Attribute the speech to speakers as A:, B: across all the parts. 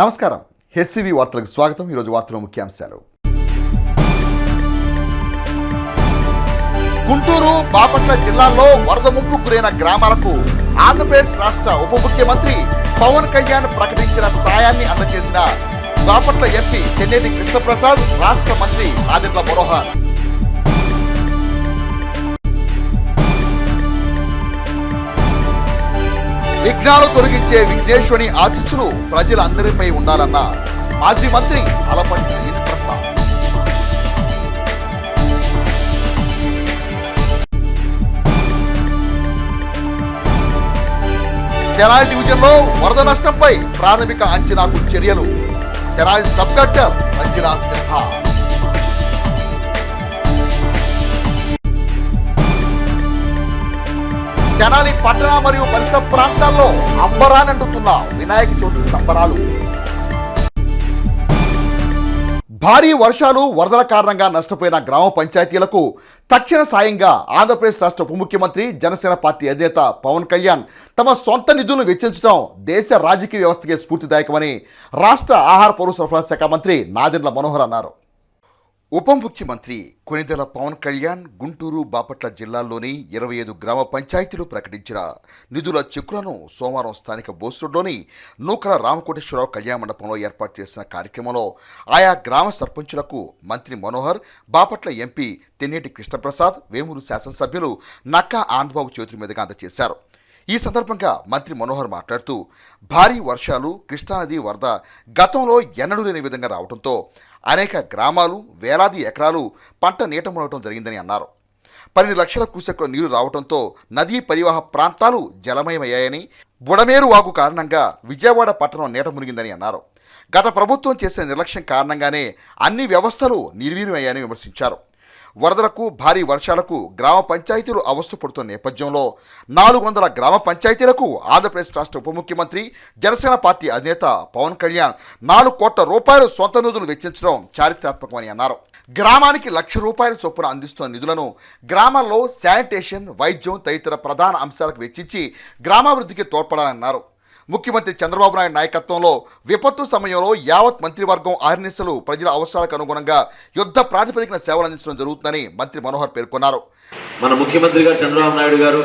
A: నమస్కారం. హెచ్సివి వార్తలకు స్వాగతం. ఈరోజు వార్తల ముఖ్యాంశాలు. గుంటూరు, బాపట్ల జిల్లాల్లో వరద ముంపుకు గురైన గ్రామాలకు ఆంధ్రప్రదేశ్ రాష్ట్ర ఉప ముఖ్యమంత్రి పవన్ కళ్యాణ్ ప్రకటించిన సాయాన్ని అందజేసిన బాపట్ల ఎంపీ తెన్నేటి కృష్ణప్రసాద్, రాష్ట్ర మంత్రి నాదెండ్ల మనోహర్. విఘ్నాలు తొలగించే విఘ్నేశ్వరుని ఆశీస్సులు ప్రజలందరిపై ఉండాలన్న మాజీ మంత్రి అలపంటి ప్రసాద్. తెనాలి డివిజన్లో వరద నష్టంపై ప్రాథమిక అంచనాకు చర్యలు. Tenali sub collector Sanjana Sinha. తెనాలి పట్టణ మరియు పరిసర ప్రాంతాల్లో అంబరానంటుతున్న వినాయక చవితి సంబరాలు. భారీ వర్షాలు, వరదల కారణంగా నష్టపోయిన గ్రామ పంచాయతీలకు తక్షణ సాయంగా ఆంధ్రప్రదేశ్ రాష్ట్ర ఉప ముఖ్యమంత్రి, జనసేన పార్టీ అధినేత పవన్ కళ్యాణ్ తమ సొంత నిధులను వెచ్చించడం దేశ రాజకీయ వ్యవస్థకే స్ఫూర్తిదాయకమని రాష్ట్ర ఆహార పౌర సరఫరా శాఖ మంత్రి నాదెండ్ల మనోహర్ అన్నారు. ఉప ముఖ్యమంత్రి కొనిదెల పవన్ కళ్యాణ్ గుంటూరు, బాపట్ల జిల్లాల్లోని 25 గ్రామ పంచాయతీలు ప్రకటించిన నిధుల చెక్కులను సోమవారం స్థానిక బోస్రోడ్లోని నూకల రామకోటేశ్వరరావు కళ్యాణ మండపంలో ఏర్పాటు చేసిన కార్యక్రమంలో ఆయా గ్రామ సర్పంచులకు మంత్రి మనోహర్, బాపట్ల ఎంపీ తెన్నేటి కృష్ణప్రసాద్, వేమూరు శాసనసభ్యులు నక్కా ఆనందబాబు చేతుల మీదుగా అందజేశారు. ఈ సందర్భంగా మంత్రి మనోహర్ మాట్లాడుతూ, భారీ వర్షాలు, కృష్ణానది వరద గతంలో ఎన్నడూ లేని విధంగా రావడంతో అనేక గ్రామాలు, వేలాది ఎకరాలు పంట నీట మునగటం జరిగిందని అన్నారు. 12 లక్షల క్యూసెక్కుల నీరు రావడంతో నదీ పరివాహ ప్రాంతాలు జలమయమయ్యాయని, బుడమేరు వాగు కారణంగా విజయవాడ పట్టణం నీట మునిగిందని అన్నారు. గత ప్రభుత్వం చేసే నిర్లక్ష్యం కారణంగానే అన్ని వ్యవస్థలు నిర్వీర్యమయ్యాయని విమర్శించారు. వరదలకు, భారీ వర్షాలకు గ్రామ పంచాయతీలు అవస్థపడుతున్న నేపథ్యంలో 400 గ్రామ పంచాయతీలకు ఆంధ్రప్రదేశ్ రాష్ట్ర ఉప ముఖ్యమంత్రి, జనసేన పార్టీ అధినేత పవన్ కళ్యాణ్ 4 కోట్ల రూపాయలు సొంత నిధులు వెచ్చించడం చారిత్రాత్మకమని అన్నారు. గ్రామానికి ₹1,00,000 చొప్పున అందిస్తున్న నిధులను గ్రామాల్లో శానిటేషన్, వైద్యం తదితర ప్రధాన అంశాలకు వెచ్చించి గ్రామాభివృద్ధికి తోడ్పడాలన్నారు. ముఖ్యమంత్రి చంద్రబాబు నాయుడు నాయకత్వంలో విపత్తు సమయంలో యావత్ మంత్రివర్గం ఆర్నిసలు ప్రజల అవసరాలకు అనుగుణంగా యుద్ధ ప్రాతిపదికన సేవలు అందించడం జరుగుతుందని మంత్రి మనోహర్ పేర్కొన్నారు.
B: మన ముఖ్యమంత్రి గారు చంద్రబాబు నాయుడు గారు,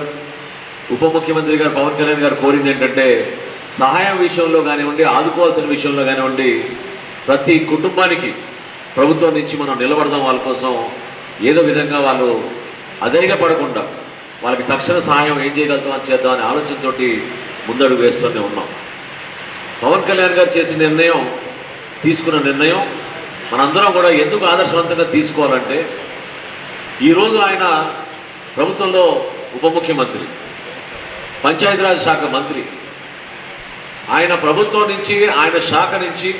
B: ఉప ముఖ్యమంత్రి గారు పవన్ కళ్యాణ్ గారు కోరింది ఏంటంటే, సహాయం విషయంలో కానివ్వండి, ఆదుకోవాల్సిన విషయంలో కానివ్వండి, ప్రతి కుటుంబానికి ప్రభుత్వం నుంచి మనం నిలబడదాం, వాళ్ళ కోసం ఏదో విధంగా వాళ్ళు అధైర్యపడకుండా వాళ్ళకి తక్షణ సహాయం ఏం చేయగలుగుతాం అని చేద్దాం అనే ఆలోచనతోటి ముందడుగు వేస్తూనే ఉన్నాం. పవన్ కళ్యాణ్ గారు చేసిన నిర్ణయం, తీసుకున్న నిర్ణయం మనందరం కూడా ఎందుకు ఆదర్శవంతంగా తీసుకోవాలంటే, ఈరోజు ఆయన ప్రభుత్వంలో ఉప ముఖ్యమంత్రి, పంచాయతీరాజ్ శాఖ మంత్రి, ఆయన ప్రభుత్వం నుంచి, ఆయన శాఖ నుంచి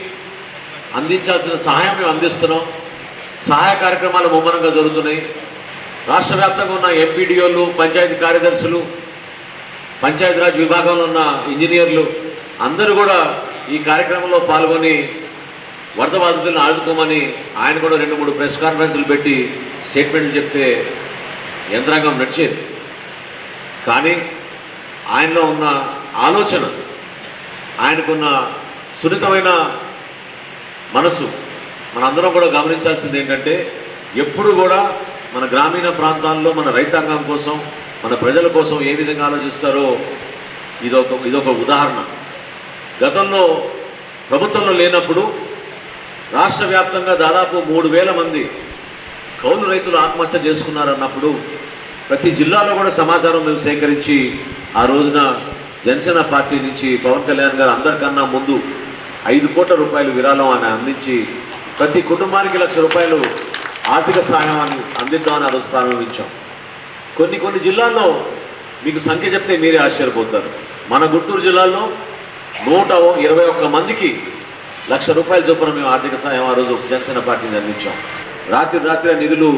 B: అందించాల్సిన సహాయం మేము అందిస్తున్నాం. సహాయ కార్యక్రమాలు ముమ్మరంగా జరుగుతున్నాయి. రాష్ట్ర వ్యాప్తంగా ఉన్న ఎంపీడీఓలు, పంచాయతీ కార్యదర్శులు, పంచాయతీరాజ్ విభాగంలో ఉన్న ఇంజనీర్లు అందరూ కూడా ఈ కార్యక్రమంలో పాల్గొని వరద బాధితులను ఆదుకోమని ఆయన కూడా 2-3 ప్రెస్ కాన్ఫరెన్సులు పెట్టి స్టేట్మెంట్లు చెప్తే యంత్రాంగం నడిచేది. కానీ ఆయనలో ఉన్న ఆలోచన, ఆయనకున్న సున్నితమైన మనసు మనందరం కూడా గమనించాల్సింది ఏంటంటే, ఎప్పుడు కూడా మన గ్రామీణ ప్రాంతాల్లో మన రైతాంగం కోసం, మన ప్రజల కోసం ఏ విధంగా ఆలోచిస్తారో ఇదొక ఉదాహరణ. గతంలో ప్రభుత్వంలో లేనప్పుడు రాష్ట్ర వ్యాప్తంగా దాదాపు 3,000 మంది కౌలు రైతులు ఆత్మహత్య చేసుకున్నారన్నప్పుడు ప్రతి జిల్లాలో కూడా సమాచారం మేము సేకరించి ఆ రోజున జనసేన పార్టీ నుంచి పవన్ కళ్యాణ్ గారు అందరికన్నా ముందు 5 కోట్ల రూపాయలు విరాళం అని అందించి ప్రతి కుటుంబానికి ₹1,00,000 ఆర్థిక సహాయాన్ని అందిద్దామని ఆ రోజు ప్రారంభించాం. కొన్ని జిల్లాల్లో మీకు సంఖ్య చెప్తే మీరే ఆశ్చర్యపోతారు. మన గుంటూరు జిల్లాలో 121 మందికి ₹1,00,000 చొప్పున మేము ఆర్థిక సహాయం ఆ రోజు జనసేన పార్టీని అందించాం. రాత్రి నిధులు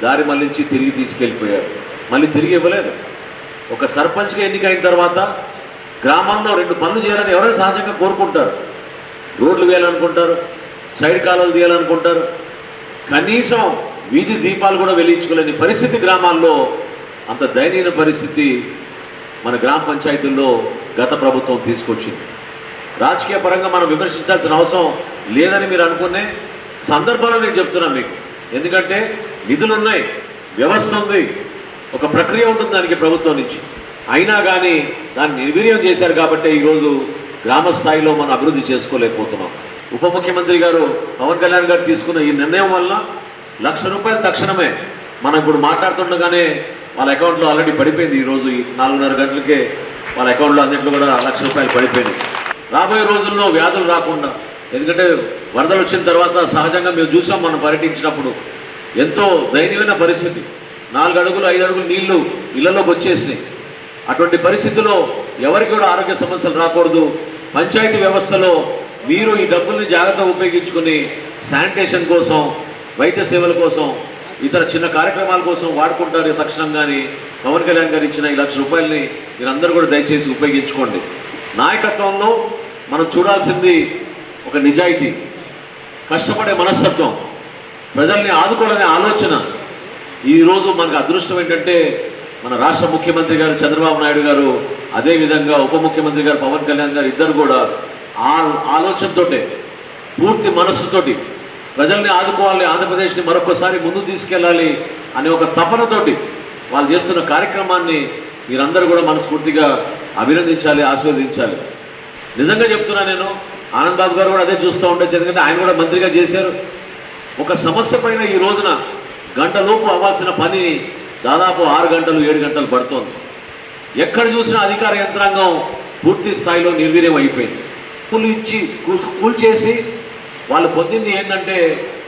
B: దారి మళ్లించి తిరిగి తీసుకెళ్ళిపోయారు. మళ్ళీ తిరిగి ఇవ్వలేదు. ఒక సర్పంచ్గా ఎన్నికైన తర్వాత గ్రామాల్లో 2 పనులు చేయాలని ఎవరైనా సహజంగా కోరుకుంటారు. రోడ్లు వేయాలనుకుంటారు, సైడ్ కాలువలు తీయాలనుకుంటారు. కనీసం వీధి దీపాలు కూడా వెలిగించుకోలేని పరిస్థితి గ్రామాల్లో, అంత దయనీయ పరిస్థితి మన గ్రామ పంచాయతీల్లో గత ప్రభుత్వం తీసుకొచ్చింది. రాజకీయ పరంగా మనం విమర్శించాల్సిన అవసరం లేదని మీరు అనుకునే సందర్భాల్లో నేను చెప్తున్నాను మీకు. ఎందుకంటే నిధులు ఉన్నాయి, వ్యవస్థ ఉంది, ఒక ప్రక్రియ ఉంటుంది దానికి ప్రభుత్వం నుంచి. అయినా కానీ దాన్ని నిర్వీర్యం చేశారు కాబట్టి ఈరోజు గ్రామ స్థాయిలో మనం అభివృద్ధి చేసుకోలేకపోతున్నాం. ఉప ముఖ్యమంత్రి గారు పవన్ కళ్యాణ్ గారు తీసుకున్న ఈ నిర్ణయం వల్ల ₹1,00,000 తక్షణమే మనం ఇప్పుడు మాట్లాడుతుండగానే వాళ్ళ అకౌంట్లో ఆల్రెడీ పడిపోయింది. ఈరోజు 4:30 గంటలకే వాళ్ళ అకౌంట్లో అన్నింటిలో కూడా ₹1,00,000 పడిపోయింది. రాబోయే రోజుల్లో వ్యాధులు రాకుండా, ఎందుకంటే వరదలు వచ్చిన తర్వాత సహజంగా మేము చూసాం, మనం పర్యటించినప్పుడు ఎంతో దయనీయమైన పరిస్థితి. 4 అడుగులు 5 అడుగులు నీళ్లు ఇళ్లలోకి వచ్చేసినాయి. అటువంటి పరిస్థితుల్లో ఎవరికి కూడా ఆరోగ్య సమస్యలు రాకూడదు. పంచాయతీ వ్యవస్థలో మీరు ఈ డబ్బుల్ని జాగ్రత్తగా ఉపయోగించుకుని శానిటేషన్ కోసం, వైద్య సేవల కోసం, ఇతర చిన్న కార్యక్రమాల కోసం వాడుకుంటారు. తక్షణం కానీ పవన్ కళ్యాణ్ గారు ఇచ్చిన ఈ ₹1,00,000 మీరందరూ కూడా దయచేసి ఉపయోగించుకోండి. నాయకత్వంలో మనం చూడాల్సింది ఒక నిజాయితీ, కష్టపడే మనస్తత్వం, ప్రజల్ని ఆదుకోవాలనే ఆలోచన. ఈరోజు మనకు అదృష్టం ఏంటంటే మన రాష్ట్ర ముఖ్యమంత్రి గారు చంద్రబాబు నాయుడు గారు, అదేవిధంగా ఉప ముఖ్యమంత్రి గారు పవన్ కళ్యాణ్ గారు ఇద్దరు కూడా ఆ ఆలోచనతోటే, పూర్తి మనస్సుతోటి ప్రజల్ని ఆదుకోవాలి, ఆంధ్రప్రదేశ్ని మరొకసారి ముందుకు తీసుకెళ్ళాలి అనే ఒక తపనతోటి వాళ్ళు చేస్తున్న కార్యక్రమాన్ని మీరందరూ కూడా మనస్ఫూర్తిగా అభినందించాలి, ఆశీర్వదించాలి. నిజంగా చెప్తున్నా, నేను ఆనంద్ బాబు గారు కూడా అదే చూస్తూ ఉండొచ్చు. ఎందుకంటే ఆయన కూడా మంత్రిగా చేశారు. ఒక సమస్య పైన ఈ రోజున గంటలోపు అవ్వాల్సిన పని దాదాపు 6 గంటలు 7 గంటలు పడుతోంది. ఎక్కడ చూసినా అధికార యంత్రాంగం పూర్తి స్థాయిలో నిర్వీర్యం అయిపోయింది. కూల్చేసి వాళ్ళు పొందింది ఏంటంటే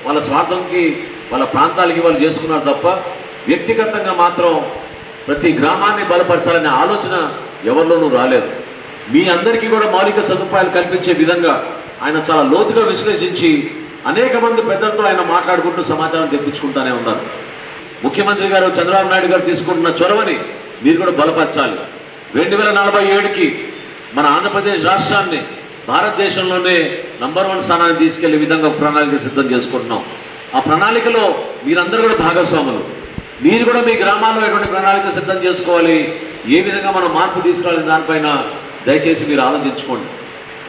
B: వాళ్ళ స్వార్థంకి, వాళ్ళ ప్రాంతాలకి వాళ్ళు చేసుకున్నారు తప్ప వ్యక్తిగతంగా మాత్రం ప్రతి గ్రామాన్ని బలపరచాలనే ఆలోచన ఎవరిలోనూ రాలేదు. మీ అందరికీ కూడా మౌలిక సదుపాయాలు కల్పించే విధంగా ఆయన చాలా లోతుగా విశ్లేషించి అనేక మంది పెద్దలతో ఆయన మాట్లాడుకుంటూ సమాచారం తెప్పించుకుంటూనే ఉన్నారు. ముఖ్యమంత్రి గారు చంద్రబాబు నాయుడు గారు తీసుకుంటున్న చొరవని మీరు కూడా బలపరచాలి. 2047కి మన ఆంధ్రప్రదేశ్ రాష్ట్రాన్ని భారతదేశంలోనే నంబర్ 1 స్థానాన్ని తీసుకెళ్లే విధంగా ప్రణాళిక సిద్ధం చేసుకుంటున్నాం. ఆ ప్రణాళికలో మీరందరూ కూడా భాగస్వాములు. మీరు కూడా మీ గ్రామాల్లో ఎటువంటి ప్రణాళిక సిద్ధం చేసుకోవాలి, ఏ విధంగా మనం మార్పు తీసుకురావాలి దానిపైన దయచేసి మీరు ఆలోచించుకోండి.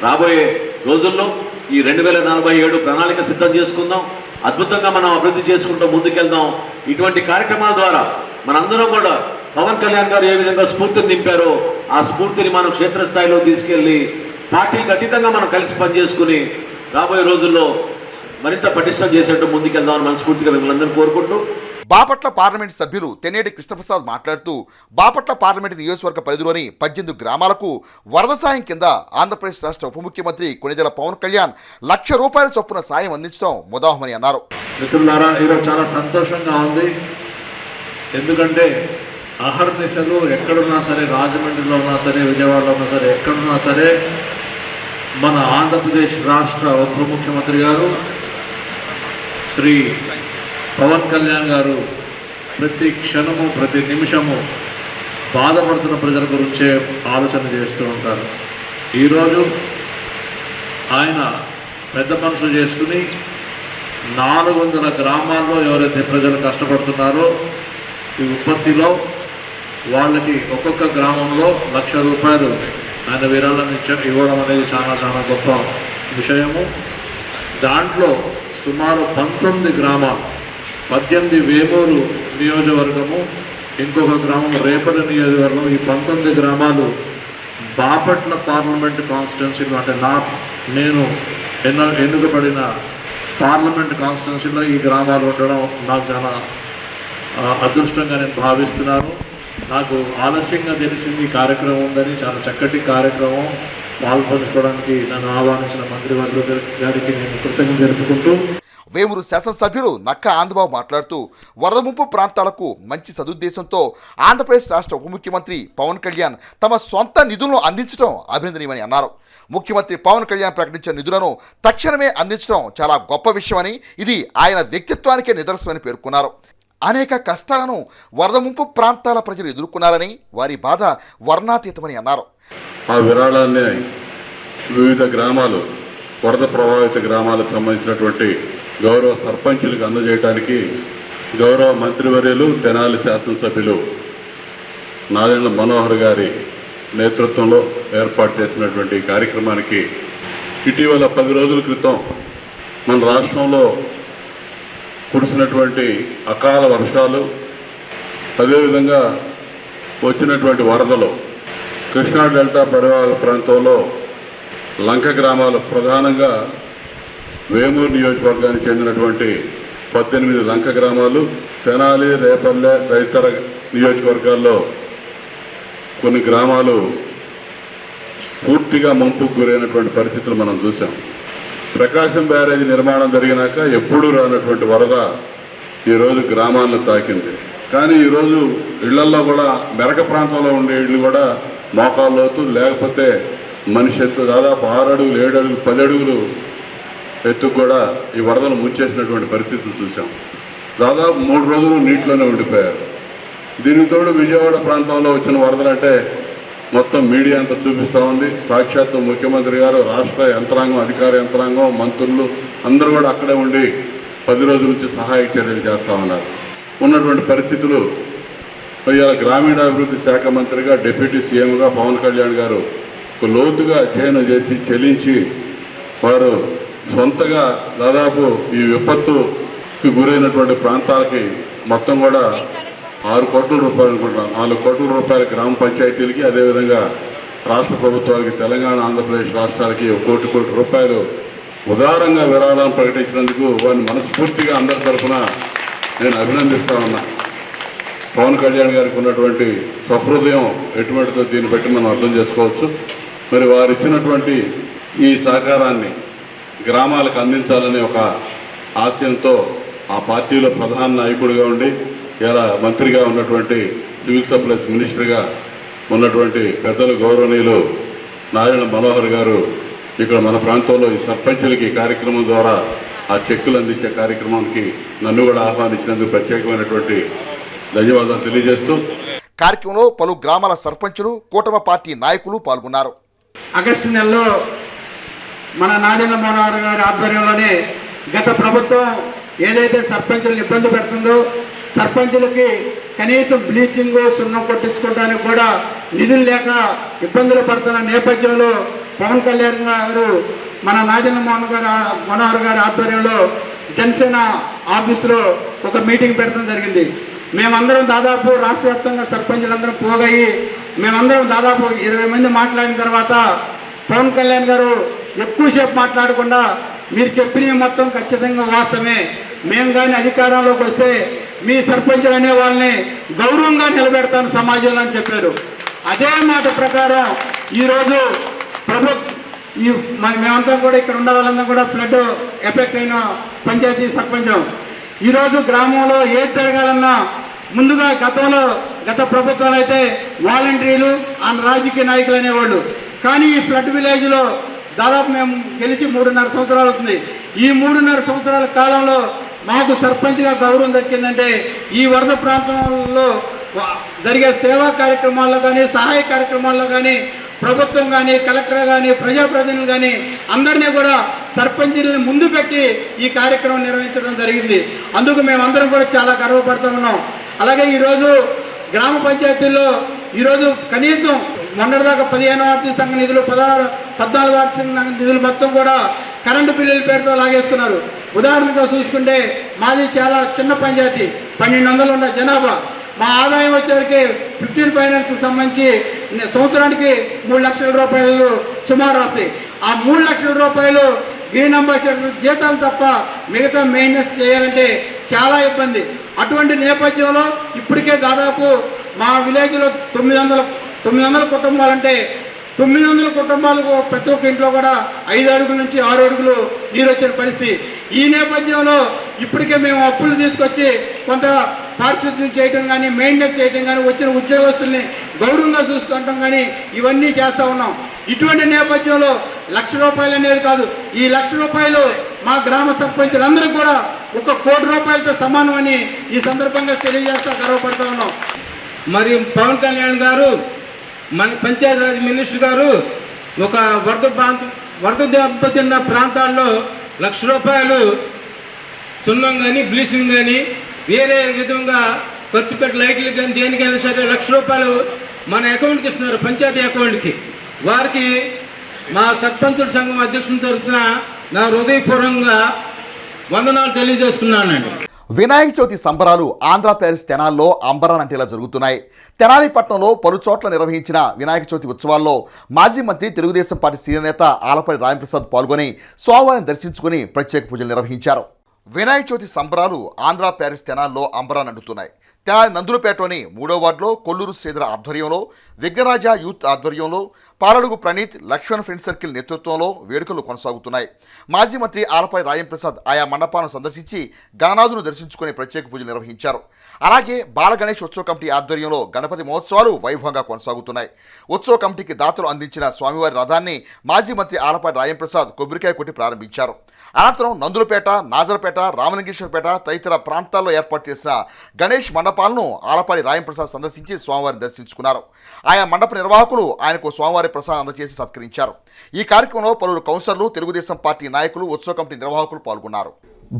B: రాబోయే రోజుల్లో ఈ 2047 ప్రణాళిక సిద్ధం చేసుకుందాం. అద్భుతంగా మనం అభివృద్ధి చేసుకుంటూ ముందుకెళ్దాం. ఇటువంటి కార్యక్రమాల ద్వారా మనందరం కూడా పవన్ కళ్యాణ్ గారు ఏ విధంగా స్ఫూర్తిని నింపారో ఆ స్ఫూర్తిని మనం క్షేత్రస్థాయిలో తీసుకెళ్ళి పార్టీకి అతీతంగా మనం కలిసి పనిచేసుకుని రాబోయే రోజుల్లో మరింత పటిష్టం చేసేట్టు ముందుకెళ్దామని మనస్ఫూర్తిగా మిమ్మల్ని అందరూ కోరుకుంటూ,
A: బాపట్ల పార్లమెంటు సభ్యులు తెన్నేటి కృష్ణప్రసాద్ మాట్లాడుతూ బాపట్ల పార్లమెంటు నియోజకవర్గ పరిధిలోని 18 గ్రామాలకు వరద సాయం కింద ఆంధ్రప్రదేశ్ రాష్ట్ర ఉప ముఖ్యమంత్రి కొణిదెల పవన్ కళ్యాణ్ ₹1,00,000 చొప్పున సాయం అందించడం ముదాహమని అన్నారు.
C: మిత్రులారా, ఈరోజు చాలా సంతోషంగా ఉంది. ఎందుకంటే అహర్నిశలు ఎక్కడున్నా సరే, రాజమండ్రిలో ఉన్నా సరే, విజయవాడలో ఉన్నా సరే, ఎక్కడున్నా సరే మన ఆంధ్రప్రదేశ్ రాష్ట్ర ఉప ముఖ్యమంత్రి గారు శ్రీ పవన్ కళ్యాణ్ గారు ప్రతి క్షణము ప్రతి నిమిషము బాధపడుతున్న ప్రజల గురించే ఆలోచన చేస్తూ ఉంటారు. ఈరోజు ఆయన పెద్ద మనసు చేసుకుని 400 గ్రామాల్లో ఎవరైతే ప్రజలు కష్టపడుతున్నారో ఈ ఉత్పత్తిలో వాళ్ళకి ఒక్కొక్క గ్రామంలో ₹1,00,000 ఆయన విరాళాన్ని ఇవ్వడం అనేది చాలా చాలా గొప్ప విషయము. దాంట్లో సుమారు 19 గ్రామాలు, 18 వేమూరు నియోజకవర్గము, ఇంకొక గ్రామం రేపల్లి నియోజకవర్గం, ఈ 19 గ్రామాలు బాపట్ల పార్లమెంట్ కాన్స్టిట్యున్సీలో, అంటే నేను ఎన్నుకబడిన పార్లమెంట్ కాన్స్టిట్యున్సీలో ఈ గ్రామాలు ఉండడం నాకు చాలా అదృష్టంగా నేను భావిస్తున్నాను. నాకు ఆలస్యంగా తెలిసింది ఈ కార్యక్రమం ఉందని. చాలా చక్కటి కార్యక్రమం. పాల్పంచుకోవడానికి నన్ను ఆహ్వానించిన మంత్రివర్గ గారికి నేను కృతజ్ఞత తెలుపుకుంటూ,
A: వేమూరు శాసనసభ్యులు నక్క ఆంధ్రబాబు మాట్లాడుతూ వరద ముంపు ప్రాంతాలకు మంచి సదుద్దేశంతో ఆంధ్రప్రదేశ్ రాష్ట్ర ఉప ముఖ్యమంత్రి పవన్ కళ్యాణ్ తమ సొంత నిధులను అందించడం అభినందనీయమని అన్నారు. ముఖ్యమంత్రి పవన్ కళ్యాణ్ ప్రకటించిన నిధులను తక్షణమే అందించడం చాలా గొప్ప విషయమని, ఇది ఆయన వ్యక్తిత్వానికే నిదర్శనమని పేర్కొన్నారు. అనేక కష్టాలను వరద ముంపు ప్రాంతాల ప్రజలు ఎదుర్కొన్నారని, వారి బాధ వర్ణాతీతమని అన్నారు.
D: ఆ విరాళాన్ని వివిధ గ్రామాలు, వరద ప్రభావిత గ్రామాలకు సంబంధించినటువంటి గౌరవ సర్పంచులకు అందజేయడానికి గౌరవ మంత్రివర్యులు తెనాలి శాసనసభ్యులు నాదెండ్ల మనోహర్ గారి నేతృత్వంలో ఏర్పాటు చేసినటువంటి కార్యక్రమానికి ఇటీవల 10 రోజుల క్రితం మన రాష్ట్రంలో కురిసినటువంటి అకాల వర్షాలు, అదేవిధంగా వచ్చినటువంటి వరదలు కృష్ణా డెల్టా పరివాహక ప్రాంతంలో లంక గ్రామాలు, ప్రధానంగా వేమూరు నియోజకవర్గానికి చెందినటువంటి 18 లంక గ్రామాలు, తెనాలి, రేపల్లె తదితర నియోజకవర్గాల్లో కొన్ని గ్రామాలు పూర్తిగా ముంపుకు గురైనటువంటి పరిస్థితులు మనం చూసాం. ప్రకాశం బ్యారేజీ నిర్మాణం జరిగినాక ఎప్పుడూ రానటువంటి వరద ఈరోజు గ్రామాలను తాకింది. కానీ ఈరోజు ఇళ్లల్లో కూడా మెరక ప్రాంతంలో ఉండే ఇళ్ళు కూడా మోకాళ్ళ లోతు, లేకపోతే మనిషి ఎత్తు దాదాపు 6 అడుగులు, 7 అడుగులు, 10 అడుగులు ఎత్తుకు కూడా ఈ వరదలు ముంచేసినటువంటి పరిస్థితులు చూసాం. దాదాపు 3 రోజులు నీటిలోనే ఉండిపోయారు. దీనికి తోడు విజయవాడ ప్రాంతంలో వచ్చిన వరదలంటే మొత్తం మీడియా అంతా చూపిస్తూ ఉంది. సాక్షాత్తు ముఖ్యమంత్రి గారు, రాష్ట్ర యంత్రాంగం, అధికార యంత్రాంగం, మంత్రులు అందరూ కూడా అక్కడే ఉండి 10 రోజుల నుంచి సహాయక చర్యలు చేస్తూ ఉన్నారు. ఉన్నటువంటి పరిస్థితులు ఇవాళ గ్రామీణాభివృద్ధి శాఖ మంత్రిగా, డిప్యూటీ సీఎంగా పవన్ కళ్యాణ్ గారు లోతుగా అధ్యయనం చేసి చెల్లించి వారు సొంతగా దాదాపు ఈ విపత్తుకి గురైనటువంటి ప్రాంతాలకి మొత్తం కూడా 6 కోట్ల రూపాయలు అనుకుంటున్నాం, 4 కోట్ల రూపాయల గ్రామ పంచాయతీలకి, అదేవిధంగా రాష్ట్ర ప్రభుత్వాలకి, తెలంగాణ, ఆంధ్రప్రదేశ్ రాష్ట్రాలకి 1 కోటి రూపాయలు ఉదారంగా విరాళాలను ప్రకటించినందుకు వారిని మనస్ఫూర్తిగా అందరి తరఫున నేను అభినందిస్తా ఉన్నా. పవన్ కళ్యాణ్ గారికి ఉన్నటువంటి సహృదయం ఎటువంటిదో దీన్ని బట్టి మనం అర్థం చేసుకోవచ్చు. మరి వారు ఇచ్చినటువంటి ఈ సహకారాన్ని గ్రామాలకు అందించాలనే ఒక ఆశయంతో ఆ పార్టీలో ప్రధాన నాయకుడిగా ఉండి ఇలా మంత్రిగా ఉన్నటువంటి సివిల్ సప్లైస్ మినిస్టర్గా ఉన్నటువంటి పెద్దలు గౌరవనీయులు నారాయణ మనోహర్ గారు ఇక్కడ మన ప్రాంతంలో ఈ సర్పంచులకి ఈ కార్యక్రమం ద్వారా ఆ చెక్కులు అందించే కార్యక్రమానికి నన్ను కూడా ఆహ్వానించినందుకు ప్రత్యేకమైనటువంటి ధన్యవాదాలు తెలియజేస్తూ
A: కార్యక్రమంలో పలు గ్రామాల సర్పంచులు, కూటమి పార్టీ నాయకులు పాల్గొన్నారు.
E: ఆగస్టు నెలలో మన నారాయణ మనోహర్ గారి ఆధ్వర్యంలోనే గత ప్రభుత్వం ఏదైతే సర్పంచులను ఇబ్బంది పెడుతుందో, సర్పంచులకి కనీసం బ్లీచింగ్, సున్నం కొట్టించుకోవడానికి కూడా నిధులు లేక ఇబ్బందులు పడుతున్న నేపథ్యంలో పవన్ కళ్యాణ్ గారు మన నారాయణ మనోహర్ గారి ఆధ్వర్యంలో జనసేన ఆఫీసులో ఒక మీటింగ్ పెట్టడం జరిగింది. మేమందరం దాదాపు రాష్ట్ర వ్యాప్తంగా సర్పంచులందరం పోగయ్యి మేమందరం దాదాపు 20 మంది మాట్లాడిన తర్వాత పవన్ కళ్యాణ్ గారు ఎక్కువసేపు మాట్లాడకుండా మీరు చెప్పినవి మొత్తం ఖచ్చితంగా వాస్తవమే, మేము కానీ అధికారంలోకి వస్తే మీ సర్పంచులు అనే వాళ్ళని గౌరవంగా నిలబెడతాను సమాజంలో అని చెప్పారు. అదే మాట ప్రకారం ఈరోజు మేమంతా కూడా ఇక్కడ ఉన్న వాళ్ళంతా కూడా ఫ్లడ్ ఎఫెక్ట్ అయిన పంచాయతీ సర్పంచం. ఈరోజు గ్రామంలో ఏది జరగాలన్నా ముందుగా గత ప్రభుత్వాలు అయితే వాలంటీర్లు, రాజకీయ నాయకులు అనేవాళ్ళు. కానీ ఈ ఫ్లడ్ విలేజ్లో దాదాపు మేము గెలిచి 3.5 సంవత్సరాలు అవుతుంది. ఈ 3.5 సంవత్సరాల కాలంలో మాకు సర్పంచ్గా గౌరవం దక్కిందంటే ఈ వరద ప్రాంతంలో జరిగే సేవా కార్యక్రమాల్లో కానీ, సహాయ కార్యక్రమాల్లో కానీ ప్రభుత్వం కానీ, కలెక్టర్ కానీ, ప్రజాప్రతినిధులు కానీ అందరినీ కూడా సర్పంచులను ముందు పెట్టి ఈ కార్యక్రమం నిర్వహించడం జరిగింది. అందుకు మేమందరం కూడా చాలా గర్వపడుతూ ఉన్నాం. అలాగే ఈరోజు గ్రామ పంచాయతీల్లో ఈరోజు కనీసం మొన్నటిదాకా 15వ ఆర్థిక సంఘ నిధులు, 14వ ఆర్థిక సంఘ నిధులు మొత్తం కూడా కరెంటు బిల్లుల పేరుతో లాగేసుకున్నారు. ఉదాహరణగా చూసుకుంటే మాది చాలా చిన్న పంచాయతీ, 1200 ఉన్న జనాభా. మా ఆదాయం వచ్చేసరికి 15 ఫైనాన్స్కి సంబంధించి సంవత్సరానికి 3 లక్షల రూపాయలు సుమారు వస్తాయి. ఆ 3 లక్షల రూపాయలు గ్రీన్ అంబాసిడర్ జీతాలు తప్ప మిగతా మెయింటెనెన్స్ చేయాలంటే చాలా ఇబ్బంది. అటువంటి నేపథ్యంలో ఇప్పటికే దాదాపు మా విలేజ్లో 900 కుటుంబాలంటే 900 కుటుంబాలకు ప్రతి ఒక్క ఇంట్లో కూడా 5 అడుగుల నుంచి 6 అడుగులు నీరు వచ్చిన పరిస్థితి. ఈ నేపథ్యంలో ఇప్పటికే మేము అప్పులు తీసుకొచ్చి కొంత పారిశుద్ధ్యం చేయటం కానీ, మెయింటెనెన్స్ చేయటం కానీ, వచ్చిన ఉద్యోగస్తుల్ని గౌరవంగా చూసుకుంటాం కానీ ఇవన్నీ చేస్తూ ఉన్నాం. ఇటువంటి నేపథ్యంలో 1,00,000 రూపాయలు అనేది కాదు, ఈ 1,00,000 రూపాయలు మా గ్రామ సర్పంచులందరూ కూడా 1 కోటి రూపాయలతో సమానం అని ఈ సందర్భంగా తెలియజేస్తూ గర్వపడుతూ ఉన్నాం.
F: మరి పవన్ కళ్యాణ్ గారు, మన పంచాయతీరాజ్ మినిస్టర్ గారు ఒక వరద దెబ్బతిన్న ప్రాంతాల్లో 1,00,000 రూపాయలు సున్నం కానీ, బ్లీచింగ్ కానీ, వేరే విధంగా ఖర్చు పెట్టి లైట్లు కానీ దేనికైనా సరే 1,00,000 రూపాయలు మన అకౌంట్కి ఇస్తున్నారు, పంచాయతీ అకౌంట్కి. వారికి మా సర్పంచుల సంఘం అధ్యక్షుని తరఫున నా హృదయపూర్వకంగా వందనాలు తెలియజేస్తున్నానండి.
A: వినాయక చవితి సంబరాలు ఆంధ్రప్రదేశ్ తెనాలిలో అంబరానంటేలా జరుగుతున్నాయి. తెనాలి పట్టణంలో పలు చోట్ల నిర్వహించిన వినాయక చవితి ఉత్సవాల్లో మాజీ మంత్రి తెలుగుదేశం పార్టీ సీనియర్ నేత ఆలపల్లి రాంప్రసాద్ పాల్గొని స్వామివారిని దర్శించుకుని ప్రత్యేక పూజలు నిర్వహించారు. వినాయక చవితి సంబరాలు ఆంధ్రప్రదేశ్ తెనాలిలో అంబరానంటున్నాయి. తెనాలి నందులపేటలోని 3వ వార్డులో కొల్లూరు శ్రీధర ఆధ్వర్యంలో, విఘ్నరాజ యూత్ ఆధ్వర్యంలో, పాలడుగు ప్రణీత్, లక్ష్మణ్ ఫ్రెండ్ సర్కిల్ నేతృత్వంలో వేడుకలు కొనసాగుతున్నాయి. మాజీ మంత్రి ఆలపల్లి రాజంప్రసాద్ ఆయా మండపాలను సందర్శించి గణనాథును దర్శించుకుని ప్రత్యేక పూజలు నిర్వహించారు. అలాగే బాల గణేష్ ఉత్సవ కమిటీ ఆధ్వర్యంలో గణపతి మహోత్సవాలు వైభవంగా కొనసాగుతున్నాయి. ఉత్సవ కమిటీకి దాతలు అందించిన స్వామివారి రథాన్ని మాజీ మంత్రి ఆలపల్లి రాజంప్రసాద్ కొబ్బరికాయ కొట్టి ప్రారంభించారు. అనంతరం నందులపేట, నాజర్పేట, రామలింగేశ్వరపేట తదితర ప్రాంతాల్లో ఏర్పాటు చేసిన గణేష్ మండపాలను ఆలపల్లి రాజంప్రసాద్ సందర్శించి స్వామివారిని దర్శించుకున్నారు. ఆయా మండప నిర్వాహకులు ఆయనకు స్వామివారి ప్రసాదం అందజేసి సత్కరించారు. ఈ కార్యక్రమంలో పలువురు కౌన్సిలర్లు, తెలుగుదేశం పార్టీ నాయకులు, ఉత్సవ కమిటీ నిర్వాహకులు పాల్గొన్నారు.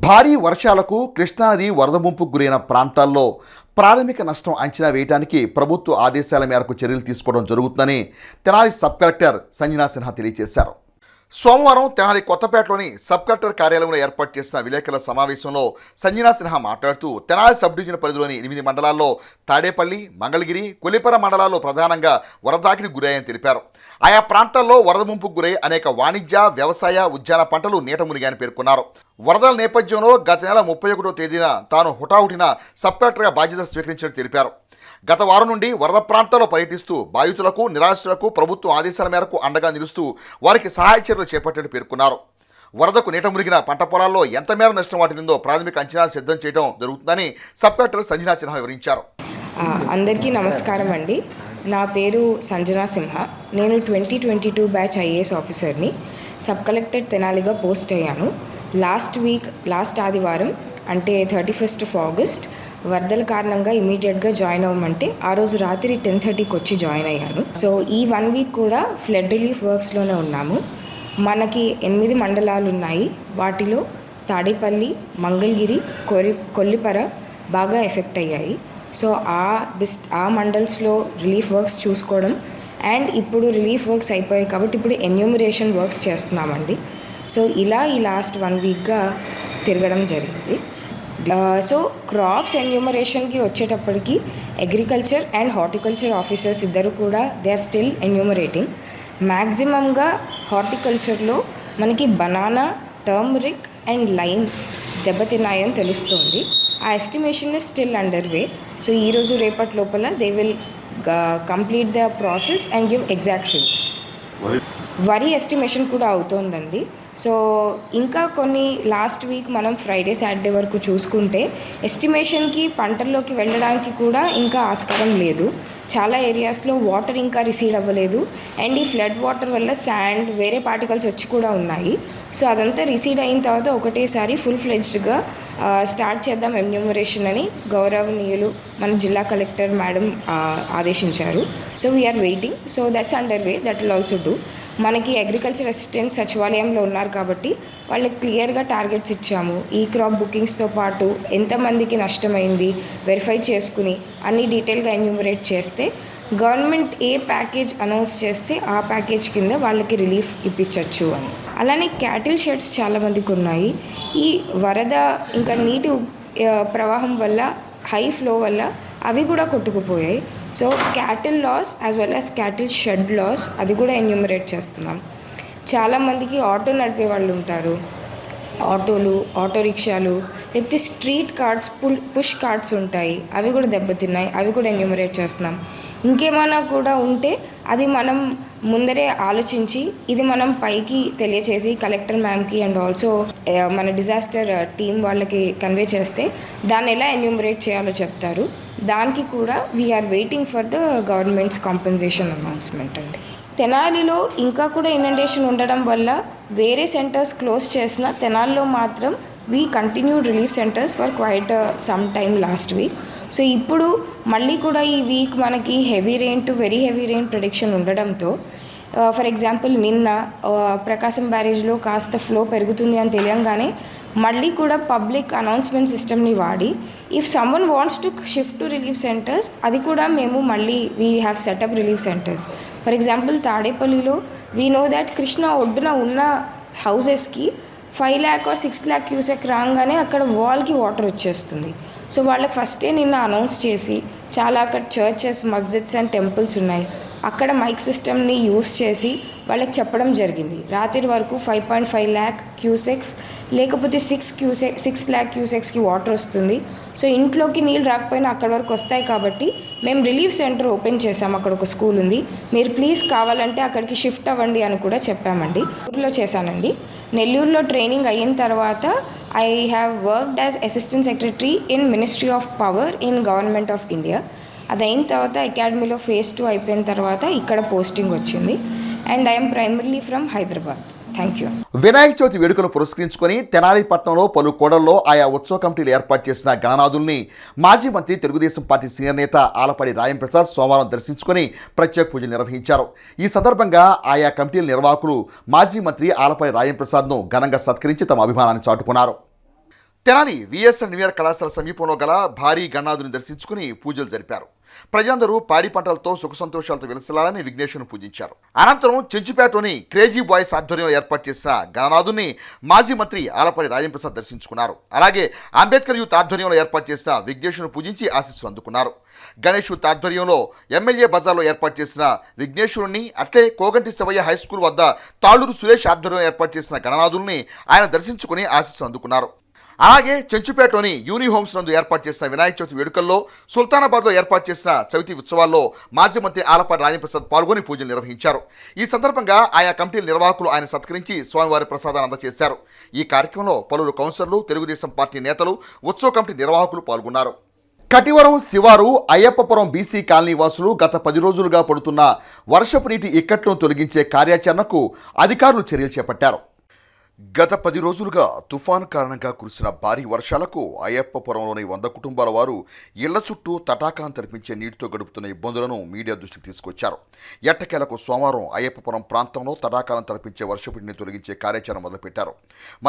A: భారీ వర్షాలకు కృష్ణానది వరద ముంపుకు గురైన ప్రాంతాల్లో ప్రాథమిక నష్టం అంచనా వేయడానికి ప్రభుత్వ ఆదేశాల మేరకు చర్యలు తీసుకోవడం జరుగుతుందని తెనాలి సబ్ కలెక్టర్ సంజనా సిన్హా తెలియజేశారు. సోమవారం తెనాలి కొత్తపేటలోని సబ్ కలెక్టర్ కార్యాలయంలో ఏర్పాటు చేసిన విలేకరుల సమావేశంలో సంజనా సిన్హా మాట్లాడుతూ తెనాలి సబ్ డివిజన్ పరిధిలోని 8 మండలాల్లో తాడేపల్లి, మంగళగిరి, కొల్లిపర మండలాల్లో ప్రధానంగా వరదాకిని గురయ్యాయని తెలిపారు. ఆయా ప్రాంతాల్లో వరద ముంపుకు గురై అనేక వాణిజ్య, వ్యవసాయ, ఉద్యాన పంటలు నీట మునిగాయని పేర్కొన్నారు. వరదల నేపథ్యంలో గత నెల 31వ తేదీన తాను హుటాహుటిన సబ్ కలెక్టర్గా బాధ్యత స్వీకరించినట్టు తెలిపారు. గత వారం నుండి వరద ప్రాంతాల్లో పర్యటిస్తూ బాధితులకు, నిరాశ్రులకు ప్రభుత్వం ఆదేశాల మేరకు అండగా నిలుస్తూ వారికి సహాయ చర్యలు చేపట్టినట్టు పేర్కొన్నారు. వరదకు నీట మునిగిన పంట పొలాల్లో ఎంత మేర నష్టం వాటిల్లిందో ప్రాథమిక అంచనాలు సిద్ధం చేయడం జరుగుతుందని సబ్ కలెక్టర్ సంజనా సిన్హా వివరించారు.
G: అందరికీ నమస్కారం అండి. నా పేరు సంజనా సిన్హా. నేను 2022 బ్యాచ్ ఐఏఎస్ ఆఫీసర్ని. సబ్ కలెక్టర్ తెనాలిగా పోస్ట్ అయ్యాను. లాస్ట్ ఆదివారం అంటే 31st ఆగస్ట్ వరదల కారణంగా ఇమీడియట్గా జాయిన్ అవ్వమంటే ఆ రోజు రాత్రి 10:30కి వచ్చి జాయిన్ అయ్యాను. సో ఈ 1 వీక్ కూడా ఫ్లడ్ రిలీఫ్ వర్క్స్లోనే ఉన్నాము. మనకి 8 మండలాలు ఉన్నాయి. వాటిలో తాడేపల్లి, మంగళగిరి, కొల్లిపర బాగా ఎఫెక్ట్ అయ్యాయి. సో ఆ మండల్స్లో రిలీఫ్ వర్క్స్ చూసుకోవడం అండ్ ఇప్పుడు రిలీఫ్ వర్క్స్ అయిపోయాయి కాబట్టి ఇప్పుడు ఎన్యూమరేషన్ వర్క్స్ చేస్తున్నామండి. సో ఇలా ఈ లాస్ట్ 1 వీక్గా తిరగడం జరిగింది. సో క్రాప్స్ ఎన్యూమరేషన్కి వచ్చేటప్పటికి అగ్రికల్చర్ అండ్ హార్టికల్చర్ ఆఫీసర్స్ ఇద్దరు కూడా దే ఆర్ స్టిల్ ఎన్యూమరేటింగ్. మ్యాక్సిమంగా హార్టికల్చర్లో మనకి బనానా, టర్మరిక్ అండ్ లైమ్ దెబ్బతిన్నాయని తెలుస్తుంది. ఆ estimation is still under way. So ఈరోజు రేపటి లోపల they will complete the process and give exact figures. వరి ఎస్టిమేషన్ కూడా అవుతోందండి. సో ఇంకా కొన్ని లాస్ట్ వీక్ మనం ఫ్రైడే, సాటర్డే వరకు చూసుకుంటే ఎస్టిమేషన్కి పంటల్లోకి వెళ్ళడానికి కూడా ఇంకా ఆస్కారం లేదు. చాలా ఏరియాస్లో వాటర్ ఇంకా రిసీడ్ అవ్వలేదు అండ్ ఈ ఫ్లడ్ వాటర్ వల్ల శాండ్, వేరే పార్టికల్స్ వచ్చి కూడా ఉన్నాయి. సో అదంతా రిసీడ్ అయిన తర్వాత ఒకటేసారి ఫుల్ ఫ్లెడ్జ్డ్గా స్టార్ట్ చేద్దాం ఎన్యూమరేషన్ అని గౌరవనీయులు మన జిల్లా కలెక్టర్ మేడం ఆదేశించారు. So we are waiting. So that's under way. That will also do. మనకి అగ్రికల్చర్ అసిస్టెంట్ సచివాలయంలో ఉన్నారు కాబట్టి వాళ్ళకి క్లియర్గా టార్గెట్స్ ఇచ్చాము. ఈ క్రాప్ బుకింగ్స్తో పాటు ఎంతమందికి నష్టమైంది వెరిఫై చేసుకుని అన్ని డీటెయిల్గా ఎన్యూమరేట్ చేస్తే గవర్నమెంట్ ఏ ప్యాకేజ్ అనౌన్స్ చేస్తే ఆ ప్యాకేజ్ కింద వాళ్ళకి రిలీఫ్ ఇప్పించవచ్చు అని. అలానే క్యాటిల్ షెడ్స్ చాలామందికి ఉన్నాయి. ఈ వరద ఇంకా నీటి ప్రవాహం వల్ల, హై ఫ్లో వల్ల అవి కూడా కొట్టుకుపోయాయి. So cattle loss as well as cattle shed loss అది కూడా ఎన్యూమరేట్ చేస్తున్నాం. చాలామందికి ఆటో నడిపే వాళ్ళు ఉంటారు. ఆటోలు, ఆటో రిక్షాలు, లేకపోతే స్ట్రీట్ కార్డ్స్, పుష్ కార్డ్స్ ఉంటాయి. అవి కూడా దెబ్బతిన్నాయి. అవి కూడా ఎన్యూమరేట్ చేస్తున్నాం. ఇంకేమైనా కూడా ఉంటే అది మనం ముందరే ఆలోచించి ఇది మనం పైకి తెలియచేసి కలెక్టర్ మ్యామ్కి అండ్ ఆల్సో మన డిజాస్టర్ టీం వాళ్ళకి కన్వే చేస్తే దాన్ని ఎలా ఎన్యూమరేట్ చేయాలో చెప్తారు. దానికి కూడా we are waiting for the government's compensation announcement అండి. తెనాలిలో ఇంకా కూడా ఇనండేషన్ ఉండడం వల్ల వేరే సెంటర్స్ క్లోజ్ చేసిన తెనాలిలో మాత్రం we continued relief centres for quite some time last week. So ఇప్పుడు మళ్ళీ కూడా ఈ వీక్ మనకి heavy rain to very heavy rain prediction ఉండడంతో ఫర్ ఎగ్జాంపుల్ నిన్న ప్రకాశం బ్యారేజ్లో కాస్త ఫ్లో పెరుగుతుంది అని తెలియంగానే మళ్ళీ కూడా పబ్లిక్ అనౌన్స్మెంట్ సిస్టమ్ని వాడి if someone wants to shift to relief centres అది కూడా మేము మళ్ళీ we have setup relief centres. For example తాడేపల్లిలో వీ నో దాట్ కృష్ణ ఒడ్డున ఉన్న హౌసెస్కి 5 lakh or 6 lakh క్యూసెక్ రాగానే అక్కడ వాల్కి వాటర్ వచ్చేస్తుంది. సో వాళ్ళకి ఫస్టే నిన్న అనౌన్స్ చేసి చాలా అక్కడ చర్చెస్, మస్జిద్స్ అండ్ టెంపుల్స్ ఉన్నాయి, అక్కడ మైక్ సిస్టమ్ని యూస్ చేసి వాళ్ళకి చెప్పడం జరిగింది. రాత్రి వరకు 5.5 lakh క్యూసెక్స్ లేకపోతే 6 lakh క్యూసెక్స్కి వాటర్ వస్తుంది. సో ఇంట్లోకి నీళ్ళు రాకపోయినా అక్కడ వరకు వస్తాయి కాబట్టి మేము రిలీఫ్ సెంటర్ ఓపెన్ చేసాము. అక్కడ ఒక స్కూల్ ఉంది, మీరు ప్లీజ్ కావాలంటే అక్కడికి షిఫ్ట్ అవ్వండి అని కూడా చెప్పామండి. ఊర్లో చేశానండి. నెల్లూరులో ట్రైనింగ్ అయిన తర్వాత I have worked as assistant secretary in ministry of power in government of India. అది అయిన తర్వాత అకాడమీలో phase 2 అయిపోయిన తర్వాత ఇక్కడ పోస్టింగ్ వచ్చింది. And I'm primarily from Hyderabad. Thank you.
A: Vinayaka Chavithi వేడుకను పురస్కరించుకొని తెనాలి పట్టణంలో పలు కోడల్లో ఆయా ఉత్సవ కమిటీలు ఏర్పాటు చేసిన గణనాథుల్ని మాజీ మంత్రి తెలుగుదేశం పార్టీ సీనియర్ నేత ఆలపాటి రాయం ప్రసాద్ సోమవారం దర్శించుకొని ప్రత్యేక పూజలు నిర్వహించారు. ఈ సందర్భంగా ఆయా కమిటీల నిర్వాహకులు మాజీ మంత్రి ఆలపాటి రాయం ప్రసాద్ను ఘనంగా సత్కరించి తమ అభిమానాన్ని చాటుకున్నారు. తెనాలి విఎస్ఆర్ న్యూ ఇయర్ కళాశాల సమీపంలో గల భారీ గణనాథుని దర్శించుకుని పూజలు జరిపారు. ప్రజలందరూ పాడి పంటలతో సుఖ సంతోషాలతో వెలసిల్లాలని విఘ్నేశ్వరుని పూజించారు. అనంతరం చెంచుపేటలోని క్రేజీ బాయ్స్ ఆధ్వర్యంలో ఏర్పాటు చేసిన గణనాథుని మాజీ మంత్రి ఆలపాటి రాజేంద్ర ప్రసాద్ దర్శించుకున్నారు. అలాగే అంబేద్కర్ యూత్ ఆధ్వర్యంలో ఏర్పాటు చేసిన విఘ్నేశ్వరుని పూజించి ఆశీస్సులు అందుకున్నారు. గణేష్ యూత్ ఆధ్వర్యంలో ఎమ్మెల్యే బజార్లో ఏర్పాటు చేసిన విఘ్నేశ్వరుని, అట్లే కోగంటి శివయ్య హై స్కూల్ వద్ద తాళూరు సురేష్ ఆధ్వర్యంలో ఏర్పాటు చేసిన గణనాథుల్ని ఆయన దర్శించుకుని ఆశీస్సులు అందుకున్నారు. అలాగే చెంచుపేటలోని యూని హోమ్స్ నందు ఏర్పాటు చేసిన వినాయక చవితి వేడుకల్లో, సుల్తానాబాద్లో ఏర్పాటు చేసిన చవితి ఉత్సవాల్లో మాజీ మంత్రి ఆలపాటి రాజేంద్ర ప్రసాద్ పాల్గొని పూజలు నిర్వహించారు. ఈ సందర్భంగా ఆయా కమిటీల నిర్వాహకులు ఆయన సత్కరించి స్వామివారి ప్రసాదాన్ని అందజేశారు. ఈ కార్యక్రమంలో పలువురు కౌన్సిలర్లు, తెలుగుదేశం పార్టీ నేతలు, ఉత్సవ కమిటీ నిర్వాహకులు పాల్గొన్నారు. కటివరం శివారు అయ్యప్పపురం బీసీ కాలనీ వాసులు గత 10 రోజులుగా పడుతున్న వర్షపు నీటి ఇక్కట్లను తొలగించే కార్యాచరణకు అధికారులు చర్యలు చేపట్టారు. గత 10 రోజులుగా తుఫాను కారణంగా కురిసిన భారీ వర్షాలకు అయ్యప్పపురంలోని 100 కుటుంబాల వారు ఇళ్ల చుట్టూ తటాకాలను తలపించే నీటితో గడుపుతున్న ఇబ్బందులను మీడియా దృష్టికి తీసుకొచ్చారు. ఎట్టకేలకు సోమవారం అయ్యప్పపురం ప్రాంతంలో తటాకాలను తలపించే వర్షపు నీటిని తొలగించే కార్యాచరణ మొదలుపెట్టారు.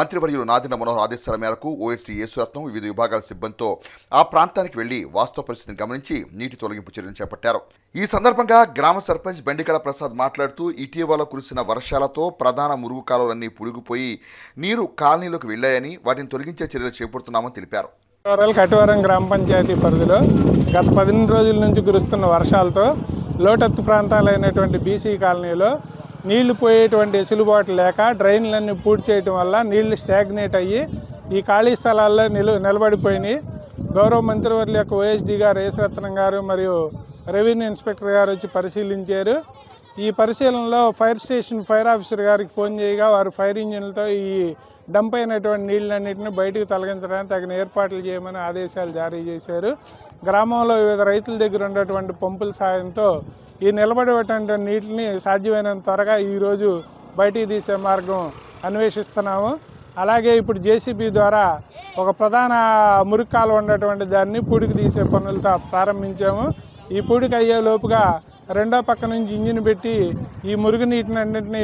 A: మంత్రివర్యులు నాదెండ్ల మనోహర్ ఆదేశాల మేరకు ఓఎస్డీ యేసురత్నం వివిధ విభాగాల సిబ్బందితో ఆ ప్రాంతానికి వెళ్లి వాస్తవ పరిస్థితిని గమనించి నీటి తొలగింపు చర్యలు చేపట్టారు. ఈ సందర్భంగా గ్రామ సర్పంచ్ బెండికల ప్రసాద్ మాట్లాడుతూ ఇటీవల కురిసిన వర్షాలతో ప్రధాన మురుగు కాలువలన్నీ పుడిగిపోయి నీరు కాలనీలోకి వెళ్లాయని, వాటిని తొలగించే చర్యలు చేపడుతున్నామని తెలిపారు.
H: కటివరం గ్రామ పంచాయతీ పరిధిలో గత 18 రోజుల నుంచి కురుస్తున్న వర్షాలతో లోతట్టు ప్రాంతాలైనటువంటి బీసీ కాలనీలో నీళ్లు పోయేటువంటి వెసులుబాటు లేక డ్రైన్లన్నీ పూర్తి చేయడం వల్ల నీళ్లు స్టాగ్నేట్ అయ్యి ఈ ఖాళీ స్థలాల్లో నిలబడిపోయినాయి. గౌరవ మంత్రివర్యుల యొక్క ఓఎస్డీ గారు యేసురత్నం గారు మరియు రెవెన్యూ ఇన్స్పెక్టర్ గారు వచ్చి పరిశీలించారు. ఈ పరిశీలనలో ఫైర్ స్టేషన్ ఫైర్ ఆఫీసర్ గారికి ఫోన్ చేయగా వారు ఫైర్ ఇంజిన్లతో ఈ డంప్ అయినటువంటి నీళ్ళన్నింటినీ బయటకు తొలగించడానికి తగిన ఏర్పాట్లు చేయమని ఆదేశాలు జారీ చేశారు. గ్రామంలో వివిధ రైతుల దగ్గర ఉన్నటువంటి పంపుల సాయంతో ఈ నిలబడేటువంటి నీటిని సాధ్యమైనంత త్వరగా ఈరోజు బయటికి తీసే మార్గం అన్వేషిస్తున్నాము. అలాగే ఇప్పుడు జేసీబీ ద్వారా ఒక ప్రధాన మురికి కాలువ ఉన్నటువంటి దాన్ని పూడికి తీసే పనులతో ప్రారంభించాము. ఈ పూడికి అయ్యే లోపుగా రెండో పక్క నుంచి ఇంజిన్ పెట్టి ఈ మురుగు నీటిని అన్నింటినీ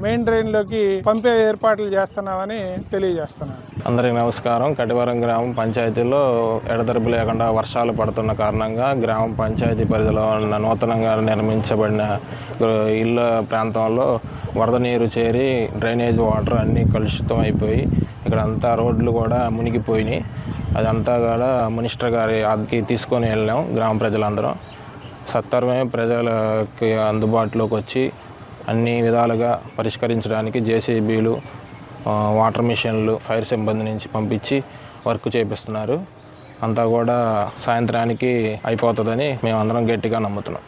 H: మెయిన్ డ్రైన్లోకి పంపే ఏర్పాట్లు చేస్తున్నామని తెలియజేస్తున్నాను.
I: అందరికీ నమస్కారం. కటివరం గ్రామ పంచాయతీలో ఎడతెరిపి లేకుండా వర్షాలు పడుతున్న కారణంగా గ్రామ పంచాయతీ పరిధిలో ఉన్న నూతనంగా నిర్మించబడిన ఇళ్ళ ప్రాంతంలో వరద నీరు చేరి డ్రైనేజ్ వాటర్ అన్నీ కలుషితం అయిపోయి ఇక్కడ అంతా రోడ్లు కూడా మునిగిపోయినాయి. అదంతా కూడా మినిస్టర్ గారికి తీసుకొని వెళ్ళాం. గ్రామ ప్రజలందరం సత్వరమే ప్రజలకి అందుబాటులోకి వచ్చి అన్ని విధాలుగా పరిష్కరించడానికి జేసీబీలు, వాటర్ మిషన్లు, ఫైర్ సిబ్బంది నుంచి పంపించి వర్క్ చేపిస్తున్నారు. అంతా కూడా సాయంత్రానికి అయిపోతుందని మేమందరం గట్టిగా నమ్ముతున్నాం.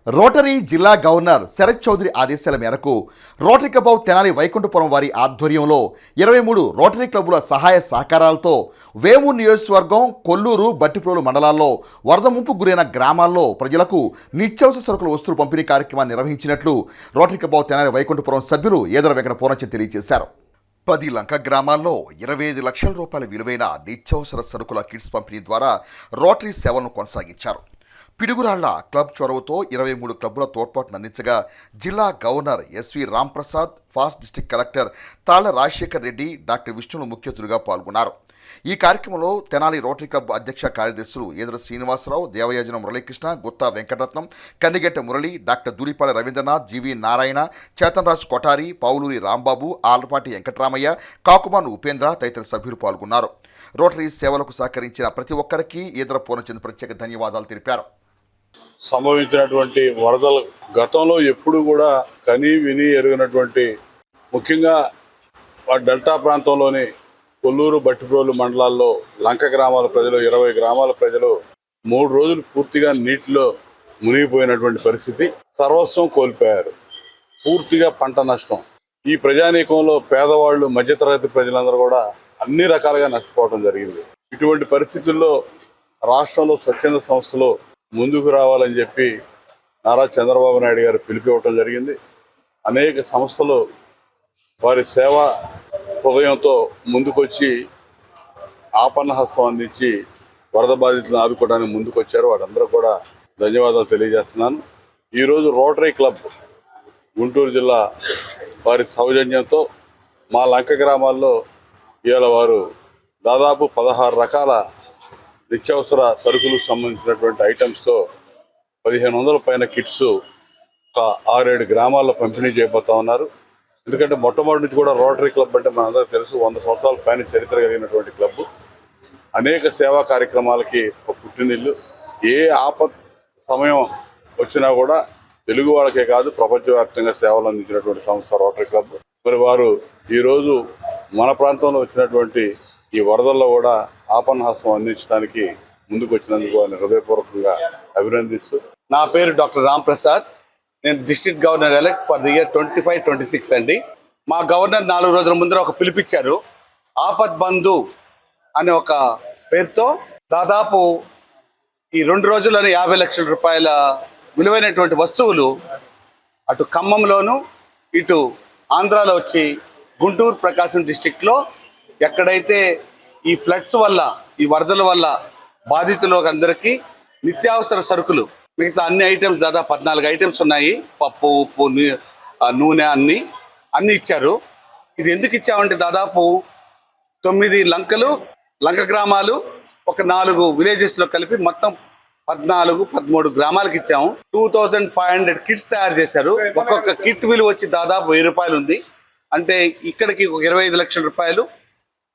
A: రోటరీ జిల్లా గవర్నర్ శరత్ చౌదరి ఆదేశాల మేరకు rotary club of Tenali Vaikunthapuram వారి ఆధ్వర్యంలో 23 రోటరీ క్లబ్బుల సహాయ సహకారాలతో వేమూరు నియోజకవర్గం, కొల్లూరు, బట్టిప్రోలు మండలాల్లో వరద ముంపు గురైన గ్రామాల్లో ప్రజలకు నిత్యావసర సరుకుల వస్తువులు పంపిణీ కార్యక్రమాన్ని నిర్వహించినట్లు rotary club of Tenali Vaikunthapuram సభ్యులు ఏదర వెంకట పూర్ణచంద్ తెలియజేశారు. 10 లంక గ్రామాల్లో 25 లక్షల రూపాయల విలువైన నిత్యావసర సరుకుల కిట్స్ పంపిణీ ద్వారా రోటరీ సేవలను కొనసాగించారు. పిడుగురాళ్ల క్లబ్ చొరవతో 23 క్లబ్బుల తోడ్పాటును అందించగా జిల్లా governor SV Ramprasad, past district collector Talla Rajasekhar Reddy, doctor విష్ణులు ముఖ్య అతిథులుగా పాల్గొన్నారు. ఈ కార్యక్రమంలో తెనాలి రోటరీ క్లబ్ అధ్యక్ష కార్యదర్శులు ఈదర శ్రీనివాసరావు, దేవయాజన మురళీకృష్ణ, గుత్తా వెంకటరత్నం, కన్నిగంట మురళి, డాక్టర్ దూలిపాళె రవీంద్రనాథ్, జీవి నారాయణ, చేతన్రాజ్ కొఠారి, పావులూరి రాంబాబు, ఆలపాటి వెంకటరామయ్య, కాకుమాను ఉపేంద్ర తదితర సభ్యులు పాల్గొన్నారు. రోటరీ సేవలకు సహకరించిన ప్రతి ఒక్కరికి ఈదర పూర్ణచంద్ ప్రత్యేక ధన్యవాదాలు తెలిపారు.
D: సంభవించినటువంటి వరదలు గతంలో ఎప్పుడు కూడా కని విని ఎరుగినటువంటి, ముఖ్యంగా డెల్టా ప్రాంతంలోని కొల్లూరు, బట్టిప్రోలు మండలాల్లో లంక గ్రామాల ప్రజలు, 20 గ్రామాల ప్రజలు 3 రోజులు పూర్తిగా నీటిలో మునిగిపోయినటువంటి పరిస్థితి. సర్వస్వం కోల్పోయారు. పూర్తిగా పంట నష్టం. ఈ ప్రజానీకంలో పేదవాళ్ళు, మధ్యతరగతి ప్రజలందరూ కూడా అన్ని రకాలుగా నష్టపోవడం జరిగింది. ఇటువంటి పరిస్థితుల్లో రాష్ట్రంలో స్వచ్ఛంద సంస్థలు ముందుకు రావాలని చెప్పి నారా చంద్రబాబు నాయుడు గారు పిలిపివ్వటం జరిగింది. అనేక సంస్థలు వారి సేవా హృదయంతో ముందుకొచ్చి ఆపన్నహస్తం అందించి వరద బాధితులను ఆదుకోవడానికి ముందుకొచ్చారు. వారందరూ కూడా ధన్యవాదాలు తెలియజేస్తున్నాను. ఈరోజు రోటరీ క్లబ్ గుంటూరు జిల్లా వారి సౌజన్యంతో మా లంక గ్రామాల్లో ఇవాళ వారు దాదాపు 16 రకాల నిత్యావసర సరుకులకు సంబంధించినటువంటి ఐటమ్స్తో 1500 పైన కిట్స్ ఒక 6-7 గ్రామాల్లో పంపిణీ చేయబోతా ఉన్నారు. ఎందుకంటే మొట్టమొదటి నుంచి కూడా రోటరీ క్లబ్ అంటే మనందరికీ తెలుసు, 100 సంవత్సరాల పైన చరిత్ర కలిగినటువంటి క్లబ్. అనేక సేవా కార్యక్రమాలకి ఒక పుట్టినిల్లు. ఏ ఆపత్ సమయం వచ్చినా కూడా తెలుగు వాళ్ళకే కాదు ప్రపంచవ్యాప్తంగా సేవలు అందించినటువంటి సంస్థ రోటరీ క్లబ్. మరి వారు ఈరోజు మన ప్రాంతంలో వచ్చినటువంటి ఈ వరదల్లో కూడా ఆపన్నహస్తం అందించడానికి ముందుకు వచ్చినందుకు వారిని హృదయపూర్వకంగా అభినందిస్తూ.
J: నా పేరు డాక్టర్ రాంప్రసాద్. నేను district governor elect for the year 25-26 అండి. మా గవర్నర్ 4 రోజుల ముందర ఒక పిలిపించారు. ఆపత్ బంధు అనే ఒక పేరుతో దాదాపు ఈ 2 రోజుల్లోనే 50 లక్షల రూపాయల విలువైనటువంటి వస్తువులు అటు ఖమ్మంలోను ఇటు ఆంధ్రాలో వచ్చి గుంటూరు, ప్రకాశం డిస్టిక్లో ఎక్కడైతే ఈ ఫ్లడ్స్ వల్ల, ఈ వరదల వల్ల బాధితులకు అందరికీ నిత్యావసర సరుకులు, మిగతా అన్ని ఐటమ్స్ దాదాపు 14 ఐటమ్స్ ఉన్నాయి. పప్పు, ఉప్పు, నూనె అన్నీ ఇచ్చారు. ఇది ఎందుకు ఇచ్చామంటే దాదాపు 9 లంక గ్రామాలు, ఒక 4 విలేజెస్లో కలిపి మొత్తం 14-13 గ్రామాలకు ఇచ్చాము. 2500 కిట్స్ తయారు చేశారు. ఒక్కొక్క కిట్ విలువ వచ్చి దాదాపు 1000 రూపాయలు ఉంది. అంటే ఇక్కడికి ఒక 25 లక్షల రూపాయలు,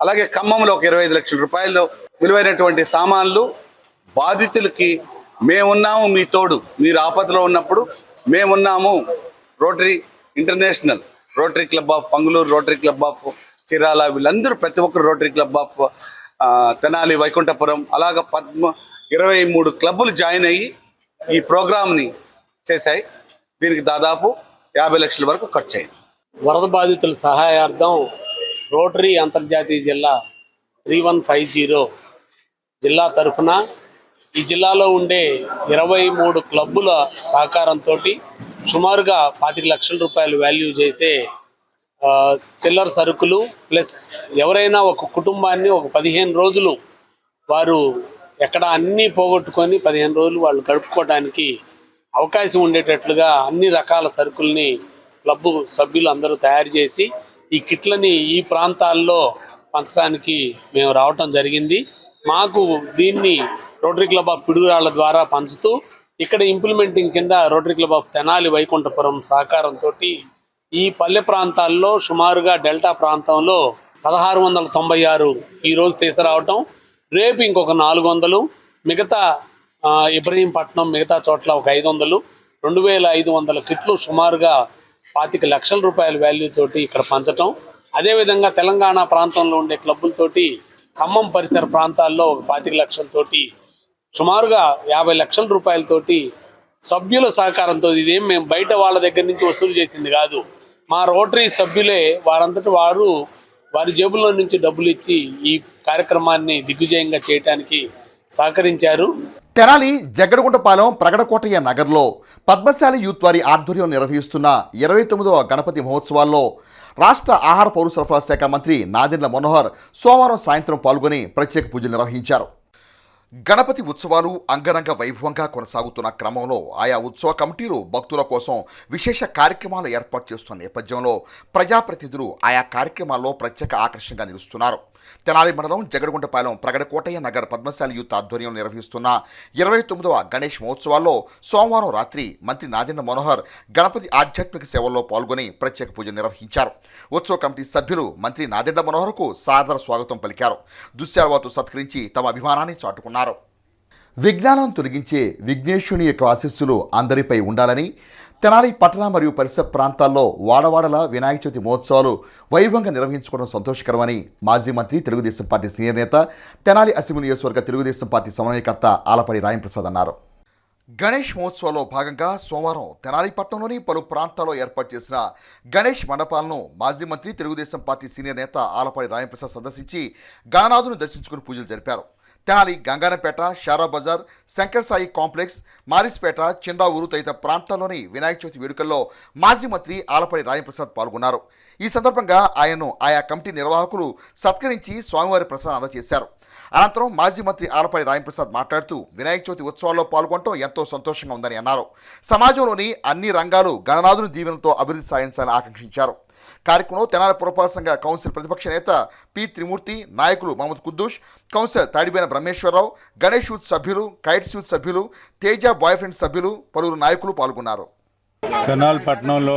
J: అలాగే ఖమ్మంలో ఒక 25 లక్షల రూపాయలు విలువైనటువంటి సామాన్లు. బాధితులకి మేమున్నాము, మీ తోడు, మీరు ఆపదలో ఉన్నప్పుడు మేమున్నాము. Rotary International, Rotary club of Panguluru, Rotary club of Chirala, వీళ్ళందరూ ప్రతి ఒక్కరు Rotary club of Tenali, Vaikunthapuram, అలాగ 23 క్లబ్బులు జాయిన్ అయ్యి ఈ ప్రోగ్రామ్ని చేశాయి. దీనికి దాదాపు 50 లక్షల వరకు ఖర్చు అయింది.
K: వరద బాధితుల సహాయార్థం రోటరీ అంతర్జాతీయ జిల్లా 3150 జిల్లా తరఫున ఈ జిల్లాలో ఉండే 23 క్లబ్బుల సహకారంతో సుమారుగా 25 లక్షల రూపాయలు వాల్యూ చేసే చిల్లర సరుకులు, ప్లస్ ఎవరైనా ఒక కుటుంబాన్ని ఒక 15 రోజులు వారు ఎక్కడ అన్నీ పోగొట్టుకొని 15 రోజులు వాళ్ళు గడుపుకోవడానికి అవకాశం ఉండేటట్లుగా అన్ని రకాల సరుకుల్ని క్లబ్బు సభ్యులు అందరూ తయారు చేసి ఈ కిట్లని ఈ ప్రాంతాల్లో పంచడానికి మేము రావటం జరిగింది. మాకు దీన్ని రోటరీ క్లబ్ ఆఫ్ పిడుగురాళ్ల ద్వారా పంచుతూ ఇక్కడ ఇంప్లిమెంటింగ్ కింద rotary club of Tenali, Vaikunthapuram సహకారంతో ఈ పల్లె ప్రాంతాల్లో సుమారుగా డెల్టా ప్రాంతంలో 1696 ఈరోజు తీసుకురావటం, రేపు ఇంకొక 400, మిగతా ఇబ్రహీంపట్నం మిగతా చోట్ల ఒక 500, 2500 కిట్లు సుమారుగా 25 లక్షల రూపాయల వాల్యూ తోటి ఇక్కడ పంచటం. అదేవిధంగా తెలంగాణ ప్రాంతంలో ఉండే క్లబ్బులతోటి ఖమ్మం పరిసర ప్రాంతాల్లో ఒక 25 లక్షలతోటి సుమారుగా 50 లక్షల రూపాయలతోటి సభ్యుల సహకారంతో, ఇదేం మేము బయట వాళ్ళ దగ్గర నుంచి వసూలు చేసింది కాదు, మా రోటరీ సభ్యులే వారంతటి వారు వారి జేబుల్లో నుంచి డబ్బులు ఇచ్చి ఈ కార్యక్రమాన్ని దిగ్విజయంగా చేయడానికి సహకరించారు.
A: తెనాలి జగ్గడగుంటపాలెం ప్రగడకోటయ్య నగర్లో పద్మశాలి యూత్ వారి ఆధ్వర్యం నిర్వహిస్తున్న 29వ గణపతి మహోత్సవాల్లో రాష్ట్ర ఆహార పౌర సరఫరా శాఖ మంత్రి నాదెండ్ల మనోహర్ సోమవారం సాయంత్రం పాల్గొని ప్రత్యేక పూజలు నిర్వహించారు. గణపతి ఉత్సవాలు అంగరంగ వైభవంగా కొనసాగుతున్న క్రమంలో ఆయా ఉత్సవ కమిటీలు భక్తుల కోసం విశేష కార్యక్రమాలు ఏర్పాటు చేస్తున్న నేపథ్యంలో ప్రజాప్రతినిధులు ఆయా కార్యక్రమాల్లో ప్రత్యేక ఆకర్షణగా నిలుస్తున్నారు. తెనాలి మండలం జగడగుంటపాలెం ప్రగడకోటయ్య నగర్ పద్మశాలి యూత్ ఆధ్వర్యంలో నిర్వహిస్తున్న 29వ గణేష్ మహోత్సవాల్లో సోమవారం రాత్రి మంత్రి నాదెండ్ల మనోహర్ గణపతి ఆధ్యాత్మిక సేవల్లో పాల్గొని ప్రత్యేక పూజలు నిర్వహించారు. ఉత్సవ కమిటీ సభ్యులు మంత్రి నాదెండ్ల మనోహర్కు సాదర స్వాగతం పలికారు. దుశ్శాలవాతో సత్కరించి తమ అభిమానాన్ని చాటుకున్నారు. విజ్ఞానం తొలగించే విఘ్నేశ్వరుని యొక్క ఆశీస్సులు అందరిపై ఉండాలని తెనాలి పట్టణ మరియు పరిసర ప్రాంతాల్లో వాడవాడల వినాయక చవితి మహోత్సవాలు వైభవంగా నిర్వహించుకోవడం సంతోషకరమని మాజీ మంత్రి తెలుగుదేశం పార్టీ సీనియర్ నేత తెనాలి అసెంబ్లీ నియోజకవర్గ తెలుగుదేశం పార్టీ సమన్వయకర్త ఆలపాటి రాయంప్రసాద్ అన్నారు. గణేష్ మహోత్సవాల్లో భాగంగా సోమవారం తెనాలి పట్టణంలోని పలు ప్రాంతాల్లో ఏర్పాటు చేసిన గణేష్ మండపాలను మాజీ మంత్రి తెలుగుదేశం పార్టీ సీనియర్ నేత ఆలపాటి రాయంప్రసాద్ సందర్శించి గణనాథుని దర్శించుకుని పూజలు జరిపారు. తెనాలి గంగానపేట, షారా బజార్, శంకర్ సాయి కాంప్లెక్స్, మారిస్పేట, చిండావూరు తదితర ప్రాంతాల్లోని వినాయక చవితి వేడుకల్లో మాజీ మంత్రి ఆలపాటి రాయంప్రసాద్ పాల్గొన్నారు. ఈ సందర్భంగా ఆయన్ను ఆయా కమిటీ నిర్వాహకులు సత్కరించి స్వామివారి ప్రసాదం అందజేశారు. అనంతరం మాజీ మంత్రి ఆలపాటి రాయంప్రసాద్ మాట్లాడుతూ వినాయక చవితి ఉత్సవాల్లో పాల్గొనడం ఎంతో సంతోషంగా ఉందని అన్నారు. సమాజంలోని అన్ని రంగాలు గణనాథుని దీవెనలతో అభివృద్ధి సాధించాలని ఆకాంక్షించారు. కార్యక్రమంలో తెనాలి పురపాలక సంఘ కౌన్సిల్ ప్రతిపక్ష నేత పి త్రిమూర్తి, నాయకులు మహమ్మద్ కుద్దూష్, కౌన్సిలర్ తాడిబేన బ్రహ్మేశ్వరరావు, గణేష్ యూత్ సభ్యులు, కైట్స్ యూత్ సభ్యులు, తేజ బాయ్ ఫ్రెండ్ సభ్యులు, పలువురు నాయకులు పాల్గొన్నారు.
H: తెనాలి పట్టణంలో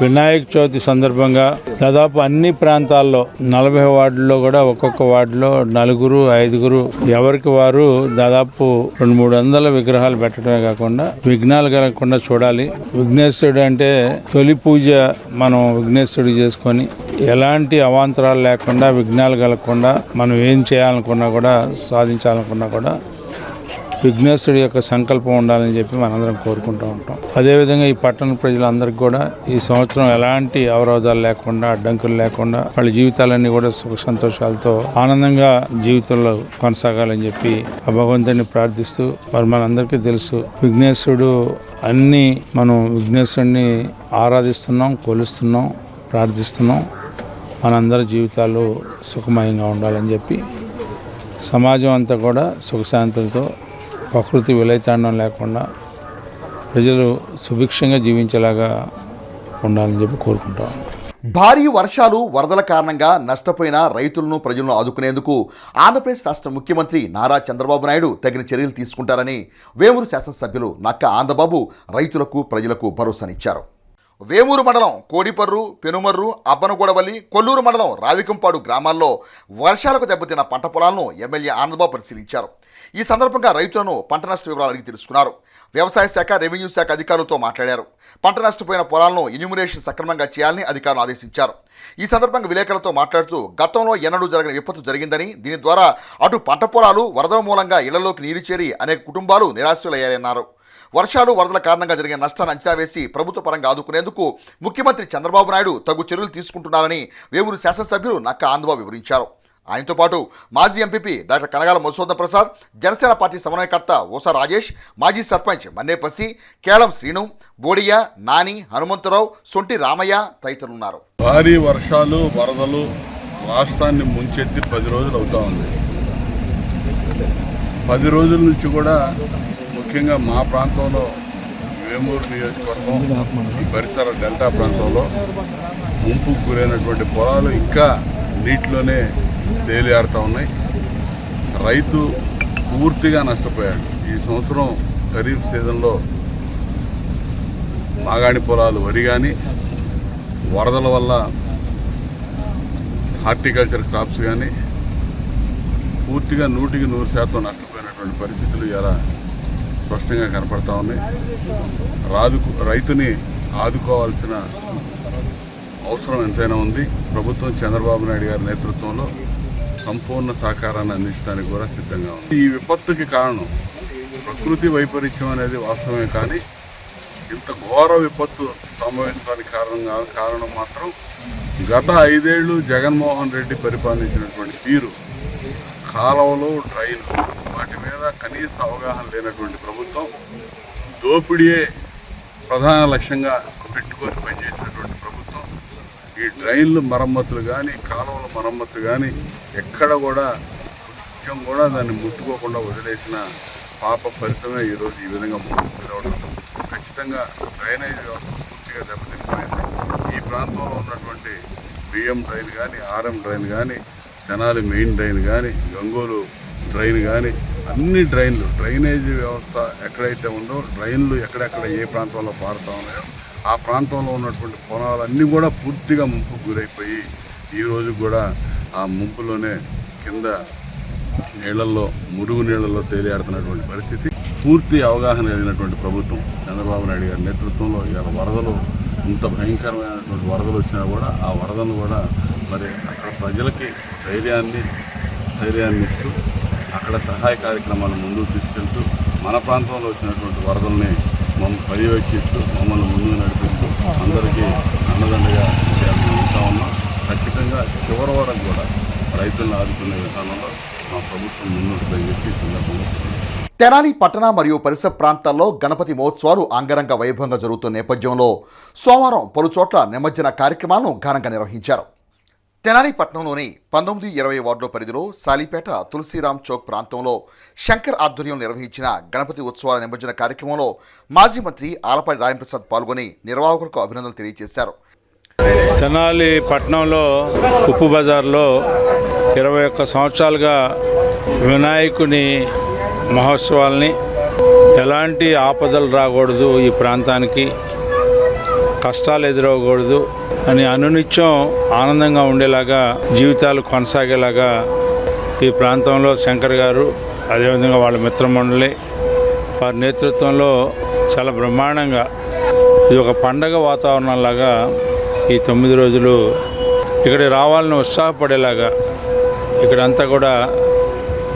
H: వినాయక చవితి సందర్భంగా దాదాపు అన్ని ప్రాంతాల్లో 40 వార్డుల్లో కూడా ఒక్కొక్క వార్డులో 4, 5 ఎవరికి వారు దాదాపు 200-300 విగ్రహాలు పెట్టడమే కాకుండా విఘ్నాలు కలగకుండా చూడాలి. విఘ్నేశ్వరుడు అంటే తొలి పూజ మనం విఘ్నేశ్వరుడు చేసుకొని ఎలాంటి అవాంతరాలు లేకుండా విఘ్నాలు కలగకుండా మనం ఏం చేయాలనుకున్నా కూడా సాధించాలనుకున్నా కూడా విఘ్నేశ్వరుడి యొక్క సంకల్పం ఉండాలని చెప్పి మనందరం కోరుకుంటూ ఉంటాం. అదేవిధంగా ఈ పట్టణ ప్రజలందరికీ కూడా ఈ సంవత్సరం ఎలాంటి అవరోధాలు లేకుండా, అడ్డంకులు లేకుండా వాళ్ళ జీవితాలన్నీ కూడా సుఖ సంతోషాలతో ఆనందంగా జీవితంలో కొనసాగాలని చెప్పి ఆ భగవంతుడిని ప్రార్థిస్తూ, మరి మనందరికీ తెలుసు విఘ్నేశ్వరుడు మనం విఘ్నేశ్వరుడిని ఆరాధిస్తున్నాం, కొలుస్తున్నాం, ప్రార్థిస్తున్నాం. మనందరి జీవితాలు సుఖమయంగా ఉండాలని చెప్పి సమాజం అంతా కూడా సుఖశాంతులతో, ప్రకృతి విలయతాండం లేకుండా ప్రజలు సుభిక్షంగా జీవించేలాగా ఉండాలని చెప్పి కోరుకుంటాం.
A: భారీ వర్షాలు, వరదల కారణంగా నష్టపోయిన రైతులను, ప్రజలను ఆదుకునేందుకు ఆంధ్రప్రదేశ్ రాష్ట్ర ముఖ్యమంత్రి నారా చంద్రబాబు నాయుడు తగిన చర్యలు తీసుకుంటారని వేమూరు శాసనసభ్యులు నక్క ఆంధ్రబాబు రైతులకు, ప్రజలకు భరోసానిచ్చారు. వేమూరు మండలం కోడిపర్రు, పెనుమర్రు, అబ్బనగూడవల్లి, కొల్లూరు మండలం రావికంపాడు గ్రామాల్లో వర్షాలకు దెబ్బతిన్న పంట పొలాలను ఎమ్మెల్యే ఆనందబాబు పరిశీలించారు. ఈ సందర్భంగా రైతులను పంట నష్ట వివరాలు అడిగి తెలుసుకున్నారు. వ్యవసాయ శాఖ, రెవెన్యూ శాఖ అధికారులతో మాట్లాడారు. పంట నష్టపోయిన పొలాలను ఎన్యూమరేషన్ సక్రమంగా చేయాలని అధికారులు ఆదేశించారు. ఈ సందర్భంగా విలేకరులతో మాట్లాడుతూ గతంలో ఎన్నడూ జరగని విపత్తు జరిగిందని, దీని ద్వారా అటు పంట పొలాలు వరదల మూలంగా ఇళ్లలోకి నీరు చేరి అనేక కుటుంబాలు నిరాశ్రులయ్యారన్నారు. వర్షాలు, వరదల కారణంగా జరిగిన నష్టాన్ని అంచనా వేసి ప్రభుత్వ పరంగా ఆదుకునేందుకు ముఖ్యమంత్రి చంద్రబాబు నాయుడు తగు చర్యలు తీసుకుంటున్నారని వేమూరు శాసనసభ్యులు నక్క ఆనందబాబు వివరించారు. ఆయనతో పాటు మాజీ MPP doctor Kanagala Madhusudan Prasad, Janasena party సమన్వయకర్త ఓసా రాజేష్, మాజీ సర్పంచ్ మన్నేపసి, కేళం శ్రీను, బోడియా, నాని, హనుమంతరావు, సొంటి రామయ్య తదితరులున్నారు.
D: భారీ వర్షాలు, వరదలు రాష్ట్రాన్ని ముంచెత్తి 10 రోజులు అవుతా ఉంది. 10 రోజుల నుంచి కూడా ముఖ్యంగా మా ప్రాంతంలో వేమూరు నియోజకవర్గం, ఈ పరిసర డెల్టా ప్రాంతంలో ముంపుకు గురైనటువంటి పొలాలు ఇంకా నీటిలోనే తేలియాడుతూ ఉన్నాయి. రైతు పూర్తిగా నష్టపోయాడు. ఈ సంవత్సరం ఖరీఫ్ సీజన్లో మాగాణి పొలాలు, వరి కానీ, వరదల వల్ల హార్టికల్చర్ క్రాప్స్ కానీ పూర్తిగా 100% నష్టపోయినటువంటి పరిస్థితులు ఇలా స్పష్టంగా కనపడతా ఉన్నాయి. రైతుని ఆదుకోవాల్సిన అవసరం ఎంతైనా ఉంది. ప్రభుత్వం చంద్రబాబు నాయుడు గారి నేతృత్వంలో సంపూర్ణ సహకారాన్ని అందించడానికి కూడా సిద్ధంగా ఉంది. ఈ విపత్తుకి కారణం ప్రకృతి వైపరీత్యం అనేది వాస్తవమే, కానీ ఇంత ఘోర విపత్తు సంభవించడానికి కారణం మాత్రం గత 5 ఏళ్ళు జగన్మోహన్ రెడ్డి పరిపాలించినటువంటి తీరు. కాలువలు, డ్రైన్లు, వాటి మీద కనీస అవగాహన లేనటువంటి ప్రభుత్వం, దోపిడీయే ప్రధాన లక్ష్యంగా పెట్టుకొని పనిచేసినటువంటి ప్రభుత్వం. ఈ డ్రైన్లు మరమ్మతులు కానీ, కాలువల మరమ్మతులు కానీ ఎక్కడ కూడా నిత్యం కూడా దాన్ని ముట్టుకోకుండా వదిలేసిన పాప ఫలితమే ఈరోజు ఈ విధంగా ముందుకు ఖచ్చితంగా డ్రైనేజ్ వ్యవస్థ పూర్తిగా దెబ్బతినిపోయింది. ఈ ప్రాంతంలో ఉన్నటువంటి బిఎం డ్రైన్ కానీ, ఆర్ఎం డ్రైన్ కానీ, తెనాలి మెయిన్ డ్రైన్ కానీ, గంగోలు డ్రైన్ కానీ, అన్ని డ్రైనేజీ వ్యవస్థ ఎక్కడైతే ఉందో డ్రైన్లు ఎక్కడెక్కడ ఏ ప్రాంతంలో పారుతూ ఉన్నాయో ఆ ప్రాంతంలో ఉన్నటువంటి పొలాలన్నీ కూడా పూర్తిగా ముంపుకు గురైపోయి ఈరోజు కూడా ఆ ముంపులోనే కింద నీళ్లలో మురుగు నీళ్లలో తేలియాడుతున్నటువంటి పరిస్థితి. పూర్తి అవగాహన కలిగినటువంటి ప్రభుత్వం చంద్రబాబు నాయుడు గారి నేతృత్వంలో ఇవాళ వరదలు ఇంత భయంకరమైనటువంటి వరదలు వచ్చినా కూడా ఆ వరదను కూడా మరి అక్కడ ప్రజలకి ధైర్యాన్ని ఇస్తూ అక్కడ సహాయ కార్యక్రమాలను ముందుకు తీసుకెళ్తూ మన ప్రాంతంలో వచ్చినటువంటి వరదల్ని పర్యవేక్షిస్తూ మమ్మల్ని ముందుకు నడిపిస్తూ అందరికీ అండదండగా ఉంటా ఉన్నాం. ఖచ్చితంగా చివరి వరకు కూడా రైతులను ఆదుకునే విధానంలో మా ప్రభుత్వం ముందుకు చెప్పి సందర్భంగా
A: తెనాలి పట్టణ మరియు పరిసర ప్రాంతాల్లో గణపతి మహోత్సవాలు అంగరంగ వైభవంగా జరుగుతున్న నేపథ్యంలో సోమవారం పలు చోట్ల నిమజ్జన కార్యక్రమాలను ఘనంగా నిర్వహించారు. తెనాలి పట్టణంలోని 19-20 వార్డుల పరిధిలో సాలిపేట తులసిరామ్ చౌక్ ప్రాంతంలో శంకర్ ఆధ్వర్యంలో నిర్వహించిన గణపతి ఉత్సవాల నిమజ్జన కార్యక్రమంలో మాజీ మంత్రి ఆలపాటి రాయంప్రసాద్ పాల్గొని నిర్వాహకులకు అభినందనలు తెలియజేశారు.
H: తెనాలి పట్టణంలో ఉప్పు బజార్లో 21 సంవత్సరాలుగా వినాయకుని మహోత్సవాల్ని ఎలాంటి ఆపదలు రాకూడదు, ఈ ప్రాంతానికి కష్టాలు ఎదురవ్వకూడదు అని అనునిత్యం ఆనందంగా ఉండేలాగా జీవితాలు కొనసాగేలాగా ఈ ప్రాంతంలో శంకర్ గారు అదేవిధంగా వాళ్ళ మిత్రమండలి వారి నేతృత్వంలో చాలా బ్రహ్మాండంగా ఇది ఒక పండగ వాతావరణంలాగా ఈ 9 రోజులు ఇక్కడికి రావాలని ఉత్సాహపడేలాగా ఇక్కడంతా కూడా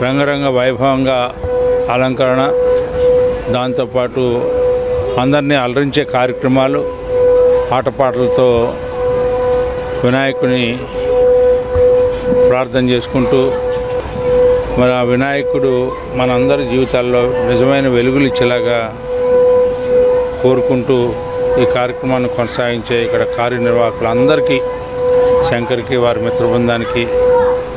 H: రంగరంగ వైభవంగా అలంకరణ, దాంతోపాటు అందరినీ అలరించే కార్యక్రమాలు, ఆటపాటలతో వినాయకుని ప్రార్థన చేసుకుంటూ మరి ఆ వినాయకుడు మనందరి జీవితాల్లో నిజమైన వెలుగులు ఇచ్చేలాగా కోరుకుంటూ ఈ కార్యక్రమాన్ని కొనసాగించే ఇక్కడ కార్యనిర్వాహకులందరికీ, శంకర్కి, వారి మిత్ర బృందానికి,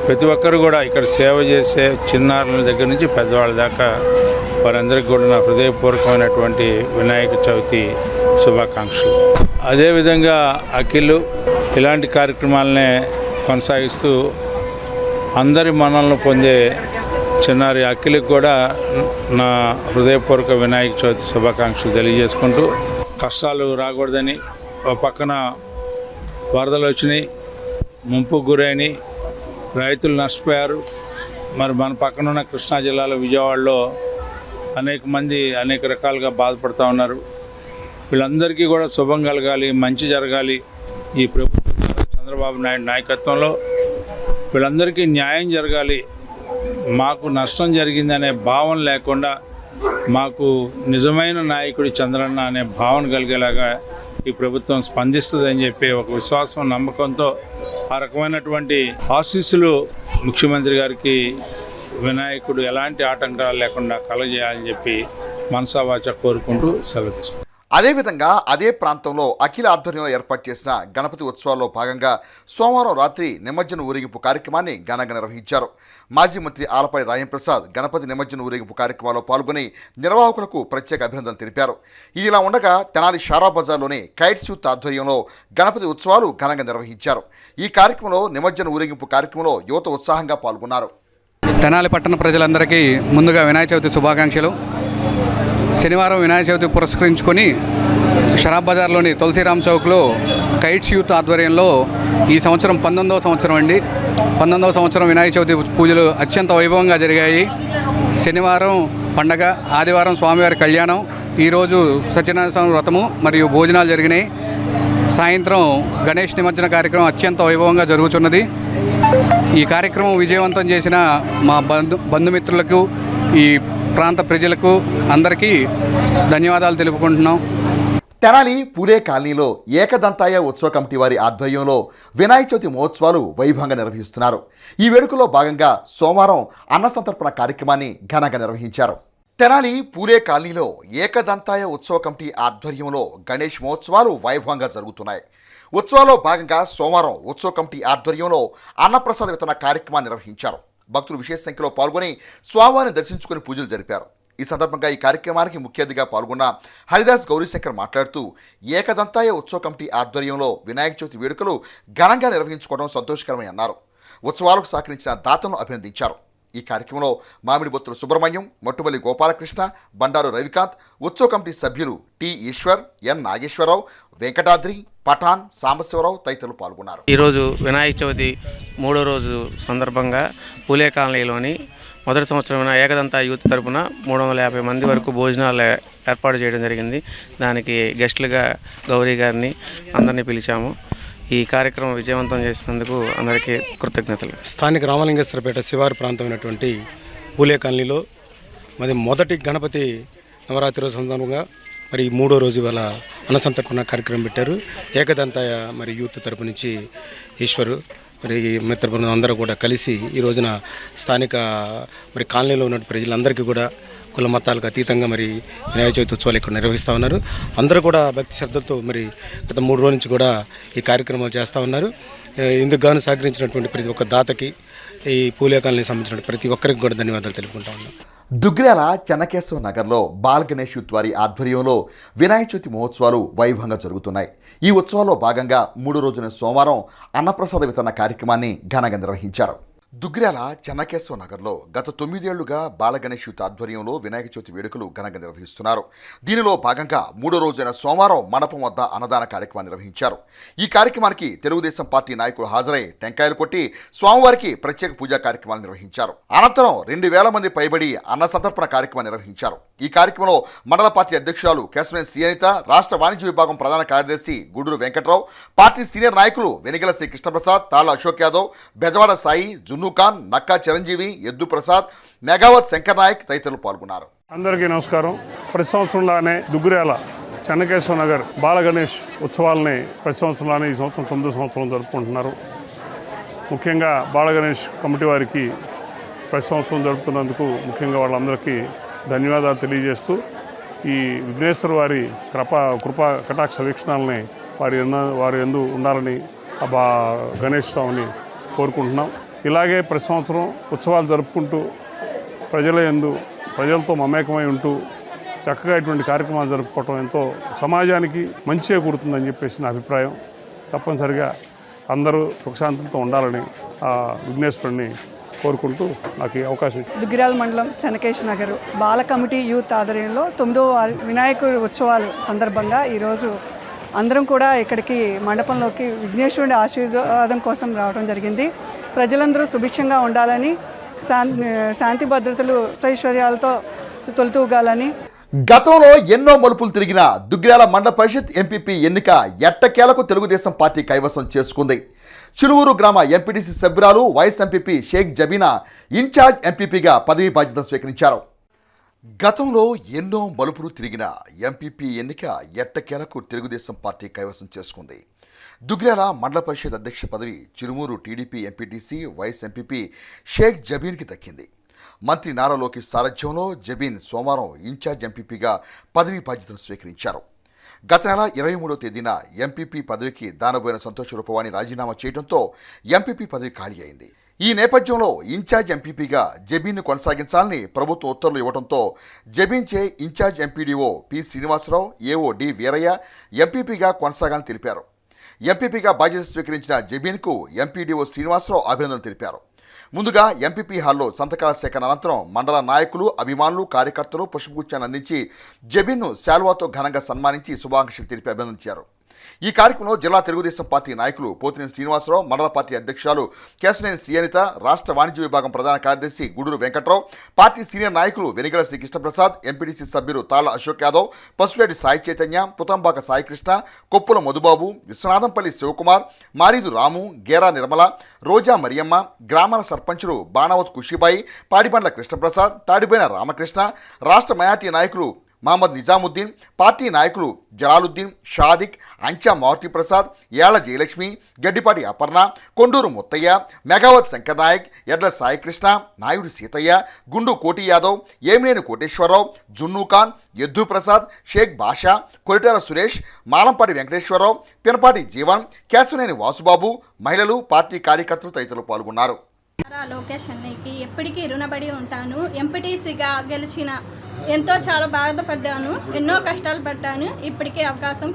H: ప్రతి ఒక్కరు కూడా ఇక్కడ సేవ చేసే చిన్నారుల దగ్గర నుంచి పెద్దవాళ్ళ దాకా వారందరికీ కూడా నా హృదయపూర్వకమైనటువంటి వినాయక చవితి శుభాకాంక్షలు. అదేవిధంగా అఖిల్ ఇలాంటి కార్యక్రమాలనే కొనసాగిస్తూ అందరి మన్ననలు పొందే చిన్నారి అఖిల్కి కూడా నా హృదయపూర్వక వినాయక చవితి శుభాకాంక్షలు తెలియజేసుకుంటూ, కష్టాలు రాకూడదని ఒక పక్కన వరదలు వచ్చినాయి, ముంపుకు గురైనాయి, రైతులు నష్టపోయారు. మరి మన పక్కన ఉన్న కృష్ణా జిల్లాలో విజయవాడలో అనేక మంది అనేక రకాలుగా బాధపడుతూ ఉన్నారు. వీళ్ళందరికీ కూడా శుభం కలగాలి, మంచి జరగాలి. ఈ ప్రభుత్వం చంద్రబాబు నాయుడు నాయకత్వంలో వీళ్ళందరికీ న్యాయం జరగాలి. మాకు నష్టం జరిగిందనే భావన లేకుండా మాకు నిజమైన నాయకుడి చంద్రన్న అనే భావన కలిగేలాగా ఈ ప్రభుత్వం స్పందిస్తుందని చెప్పి ఒక విశ్వాసం, నమ్మకంతో ఆ రకమైనటువంటి ఆశీస్సులు ముఖ్యమంత్రి గారికి వినాయకుడు ఎలాంటి ఆటంకాలు లేకుండా కలగజేయాలని చెప్పి మనసావాచ కోరుకుంటూ సెలవు తీసుకుంటాం.
A: అదేవిధంగా అదే ప్రాంతంలో అఖిల ఆధ్వర్యంలో ఏర్పాటు చేసిన గణపతి ఉత్సవాల్లో భాగంగా సోమవారం రాత్రి నిమజ్జన ఊరేగింపు కార్యక్రమాన్ని ఘనంగా నిర్వహించారు. మాజీ మంత్రి ఆలపాటి రాయంప్రసాద్ గణపతి నిమజ్జన ఊరేగింపు కార్యక్రమంలో పాల్గొని నిర్వాహకులకు ప్రత్యేక అభినందనలు తెలిపారు. ఇదిలా ఉండగా తెనాలి షారా బజార్లోని కైట్స్ యూత్ ఆధ్వర్యంలో గణపతి ఉత్సవాలు ఘనంగా నిర్వహించారు. ఈ కార్యక్రమంలో నిమజ్జన ఊరేగింపు కార్యక్రమంలో యువత ఉత్సాహంగా పాల్గొన్నారు.
L: తెనాలి పట్టణ ప్రజలందరికీ ముందుగా వినాయక చవితి శుభాకాంక్షలు. శనివారం వినాయక చవితి పురస్కరించుకొని షరాబ్ బజార్లోని తులసిరామ్ చౌక్లో కైట్స్ యూత్ ఆధ్వర్యంలో ఈ సంవత్సరం 19వ సంవత్సరం అండి. 19వ సంవత్సరం వినాయక చవితి పూజలు అత్యంత వైభవంగా జరిగాయి. శనివారం పండగ, ఆదివారం స్వామివారి కళ్యాణం, ఈరోజు సత్యనారాయణ స్వామి వ్రతము మరియు భోజనాలు జరిగినాయి. సాయంత్రం గణేష్ నిమజ్జన కార్యక్రమం అత్యంత వైభవంగా జరుగుతున్నది. ఈ కార్యక్రమం విజయవంతం చేసిన మా బంధుమిత్రులకు, ఈ ప్రాంత ప్రజలకు అందరికీ ధన్యవాదాలు తెలుపుకుంటున్నాం.
A: తెనాలి పూలే కాలనీలో ఏకదంతాయ ఉత్సవ కమిటీ వారి ఆధ్వర్యంలో వినాయక చవితి మహోత్సవాలు వైభవంగా నిర్వహిస్తున్నారు. ఈ వేడుకలో భాగంగా సోమవారం అన్న సంతర్పణ కార్యక్రమాన్ని ఘనంగా నిర్వహించారు. తెనాలి పూలే కాలనీలో ఏకదంతాయ ఉత్సవ కమిటీ ఆధ్వర్యంలో గణేష్ మహోత్సవాలు వైభవంగా జరుగుతున్నాయి. ఉత్సవాల్లో భాగంగా సోమవారం ఉత్సవ కమిటీ ఆధ్వర్యంలో అన్నప్రసాద వితరణ కార్యక్రమాన్ని నిర్వహించారు. భక్తులు విశేష సంఖ్యలో పాల్గొని స్వామివారిని దర్శించుకుని పూజలు జరిపారు. ఈ సందర్భంగా ఈ కార్యక్రమానికి ముఖ్య అతిథిగా పాల్గొన్న హరిదాస్ గౌరీశంకర్ మాట్లాడుతూ ఏకదంతాయ ఉత్సవ కమిటీ ఆధ్వర్యంలో వినాయక చవితి వేడుకలు ఘనంగా నిర్వహించుకోవడం సంతోషకరమని అన్నారు. ఉత్సవాలకు సహకరించిన దాతలను అభినందించారు. ఈ కార్యక్రమంలో మామిడిబొత్తుల సుబ్రహ్మణ్యం, మట్టుమల్లి గోపాలకృష్ణ, బండారు రవికాంత్, ఉత్సవ కమిటీ సభ్యులు టి ఈశ్వర్, ఎన్ నాగేశ్వరరావు, వెంకటాద్రి, పఠాన్, సాంబశివరావు తదితరులు పాల్గొన్నారు.
M: ఈరోజు వినాయక చవితి 3వ రోజు సందర్భంగా పూలే కాలనీలోని మొదటి సంవత్సరమైన ఏకదంత యూత్ తరపున 350 మంది వరకు భోజనాలు ఏర్పాటు చేయడం జరిగింది. దానికి గెస్టులుగా గౌరీ గారిని అందరినీ పిలిచాము. ఈ కార్యక్రమం విజయవంతం చేసినందుకు అందరికీ కృతజ్ఞతలు.
N: స్థానిక రామలింగేశ్వరపేట శివారు ప్రాంతమైనటువంటి పూలే కాలనీలో మరి మొదటి గణపతి నవరాత్రి రోజు సందర్భంగా మరి 3వ రోజు ఇవాళ అన్నసంతర్పణ కార్యక్రమం పెట్టారు. ఏకదంతాయ మరి యూత్ తరపు నుంచి ఈశ్వరు మరి మిత్ర బృందం అందరూ కూడా కలిసి ఈ రోజున స్థానిక మరి కాలనీలో ఉన్న ప్రజలందరికీ కూడా కుల మతాలకు అతీతంగా మరి వినాయక చవితి ఉత్సవాలు ఇక్కడ నిర్వహిస్తూ ఉన్నారు. అందరూ కూడా భక్తి శ్రద్ధలతో మరి గత 3 రోజుల నుంచి కూడా ఈ కార్యక్రమాలు చేస్తూ ఉన్నారు. ఇందుకు గాను సహకరించినటువంటి ప్రతి ఒక్క దాతకి, ఈ పూలే కాలనీకి సంబంధించిన ప్రతి ఒక్కరికి కూడా ధన్యవాదాలు తెలుపుకుంటా ఉన్నాం.
A: దుగ్గ్యాల చెన్నకేశవ నగర్లో బాల్ గణేష్ యూత్ వారి ఆధ్వర్యంలో వినాయక చవితి మహోత్సవాలు వైభవంగా జరుగుతున్నాయి. ఈ ఉత్సవాల్లో భాగంగా 3 రోజుల సోమవారం అన్నప్రసాద వితరణ కార్యక్రమాన్ని ఘనంగా నిర్వహించారు. దుగ్గ్యాల చెన్నకేశవ నగర్లో గత 9 ఏళ్లుగా బాల గణేష్ యూత్ ఆధ్వర్యంలో వినాయక చవితి వేడుకలు ఘనంగా నిర్వహిస్తున్నారు. దీనిలో భాగంగా 3వ రోజైన సోమవారం మండపం వద్ద అన్నదాన కార్యక్రమాన్ని నిర్వహించారు. ఈ కార్యక్రమానికి తెలుగుదేశం పార్టీ నాయకులు హాజరై టెంకాయలు కొట్టి స్వామివారికి ప్రత్యేక పూజా కార్యక్రమాలు నిర్వహించారు. అనంతరం 2000 మంది పైబడి అన్న సంతర్పణ కార్యక్రమాన్ని నిర్వహించారు. ఈ కార్యక్రమంలో మండల పార్టీ అధ్యక్షురాలు కేశవనేని శ్రీఅనిత, రాష్ట్ర వాణిజ్య విభాగం ప్రధాన కార్యదర్శి గుండూరు వెంకట్రావు, పార్టీ సీనియర్ నాయకులు వెనిగల శ్రీ కృష్ణప్రసాద్, తాళ్ళ అశోక్ యాదవ్, బెజవాడ సాయి, జున్నూఖాన్, నక్కా చిరంజీవి, ఎద్దు ప్రసాద్, మెగావత్ శంకర్ నాయక్ తదితరులు పాల్గొన్నారు.
O: అందరికీ నమస్కారం. ప్రతి సంవత్సరంలానే దుగ్గ్యాల చెన్నకేశవ నగర్ బాల గణేష్ ఉత్సవాలని ప్రతి సంవత్సరంలానే ఈ సంవత్సరం 9వ సంవత్సరం జరుపుకుంటున్నారు. ముఖ్యంగా బాల గణేష్ కమిటీ వారికి ప్రతి సంవత్సరం జరుపుతున్నందుకు ముఖ్యంగా వాళ్ళందరికీ ధన్యవాదాలు తెలియజేస్తూ, ఈ విఘ్నేశ్వర వారి కృపా కటాక్ష వీక్షణాలని వారి యందు ఉండాలని గణేష్ స్వామిని కోరుకుంటున్నాం. ఇలాగే ప్రతి సంవత్సరం ఉత్సవాలు జరుపుకుంటూ ప్రజలతో మమేకమై ఉంటూ చక్కగా ఇటువంటి కార్యక్రమాలు జరుపుకోవటం ఎంతో సమాజానికి మంచి చేకూరుతుందని చెప్పేసి నా అభిప్రాయం. తప్పనిసరిగా అందరూ సుఖశాంతులతో ఉండాలని ఆ విఘ్నేశ్వరుని కోరుకుంటూ నాకు ఈ అవకాశం ఇచ్చింది.
P: దుగ్గ్యాల మండలం చెన్నకేశవ నగర్ బాల కమిటీ యూత్ ఆధ్వర్యంలో 9వ వినాయకుడి ఉత్సవాలు సందర్భంగా ఈరోజు అందరం కూడా ఇక్కడికి మండపంలోకి విఘ్నేశ్వరుడి ఆశీర్వాదం కోసం రావడం జరిగింది. ప్రజలందరూ సుభిక్షంగా ఉండాలని, శాంతి భద్రతలు ఐశ్వర్యాలతో తొలుతూగాలని.
A: గతంలో ఎన్నో మలుపులు తిరిగిన దుగ్గ్యాల మండల పరిషత్ ఎంపీపీ ఎన్నిక ఎట్టకేలకు తెలుగుదేశం పార్టీ కైవసం చేసుకుంది. చిలువూరు గ్రామ ఎంపీటీసీ సభ్యురాలు vice MPP Shaik Jabeena in charge ఎంపీపీగా పదవీ బాధ్యతలు స్వీకరించారు. గతంలో ఎన్నో మలుపులు తిరిగిన ఎంపీపీ ఎన్నిక ఎట్టకేలకు తెలుగుదేశం పార్టీ కైవసం చేసుకుంది. దుగ్గ్యాల మండల పరిషత్ అధ్యక్ష పదవి Chilumuru TDP MPTC vice MPP Shaik జబీన్కి దక్కింది. మంత్రి నారా లోకేష్ సారథ్యంలో జబీన్ సోమవారం ఇన్ఛార్జ్ ఎంపీపీగా పదవీ బాధ్యతలు స్వీకరించారు. గత నెల 23వ తేదీన ఎంపీపీ పదవికి దానబోయిన సంతోష్ రూపవాణి రాజీనామా చేయడంతో ఎంపీపీ పదవి ఖాళీ అయింది. ఈ నేపథ్యంలో ఇన్ఛార్జ్ ఎంపీపీగా జబీన్ను కొనసాగించాలని ప్రభుత్వం ఉత్తర్వులు ఇవ్వడంతో జబీన్చే in charge MPDO P Srinivasarao, AO D Veeraiah ఎంపీపీగా కొనసాగాలని తెలిపారు. ఎంపీపీగా బాధ్యత స్వీకరించిన జబీన్కు ఎంపీడీఓ శ్రీనివాసరావు అభినందనలు తెలిపారు. ముందుగా ఎంపీపీ హాల్లో సంతకాల సేకరణ అనంతరం మండల నాయకులు, అభిమానులు, కార్యకర్తలు పుష్పగుచ్చాన్ని అందించి జబీన్ను శాల్వాతో ఘనంగా సన్మానించి శుభాకాంక్షలు తెలిపి అభినందించారు. ఈ కార్యక్రమంలో జిల్లా తెలుగుదేశం పార్టీ నాయకులు పోతినేని శ్రీనివాసరావు, మండల పార్టీ అధ్యక్షురాలు కేశవనేని శ్రీఅనిత, రాష్ట్ర వాణిజ్య విభాగం ప్రధాన కార్యదర్శి గుండూరు వెంకట్రావు, పార్టీ సీనియర్ నాయకులు వెనిగల శ్రీ కృష్ణప్రసాద్, ఎంపీటీసీ సభ్యులు తాళ్ళ అశోక్ యాదవ్, పసుపేటి సాయి చైతన్య, పుతంబాక సాయికృష్ణ, కొప్పుల మధుబాబు, విశ్వనాథంపల్లి శివకుమార్, మారీదు రాము, గేరా నిర్మల, రోజా మరియమ్మ, గ్రామాల సర్పంచులు బాణావత్ కుషిబాయి, పాడిబండ్ల కృష్ణప్రసాద్, తాడిపోయిన రామకృష్ణ, రాష్ట్ర మైనార్టీ నాయకులు మహమ్మద్ నిజాముద్దీన్, పార్టీ నాయకులు జలాలుద్దీన్, షాదిక్, అంచా మారుతి ప్రసాద్, ఏళ్ల జయలక్ష్మి, గడ్డిపాటి అపర్ణ, కొండూరు ముత్తయ్య, మెగావత్ శంకర్ నాయక్, ఎడ్ల సాయికృష్ణ, నాయుడు సీతయ్య, గుండు కోటి యాదవ్, ఏమినేని కోటేశ్వరరావు, జున్నూఖాన్, ఎద్దు ప్రసాద్, షేక్ బాషా, కొరిటాల సురేష్, మాలంపాటి వెంకటేశ్వరరావు, పినపాటి జీవన్, కేశవనేని వాసుబాబు, మహిళలు, పార్టీ కార్యకర్తలు తదితరులు పాల్గొన్నారు.
Q: లోకేష్ అన్నయ్యకి ఎప్పటికీ రుణపడి ఉంటాను. ఎంపీటీసీగా గెలిచిన ఎంతో చాలా బాధపడ్డాను, ఎన్నో కష్టాలు పడ్డాను. ఇప్పటికే అవకాశం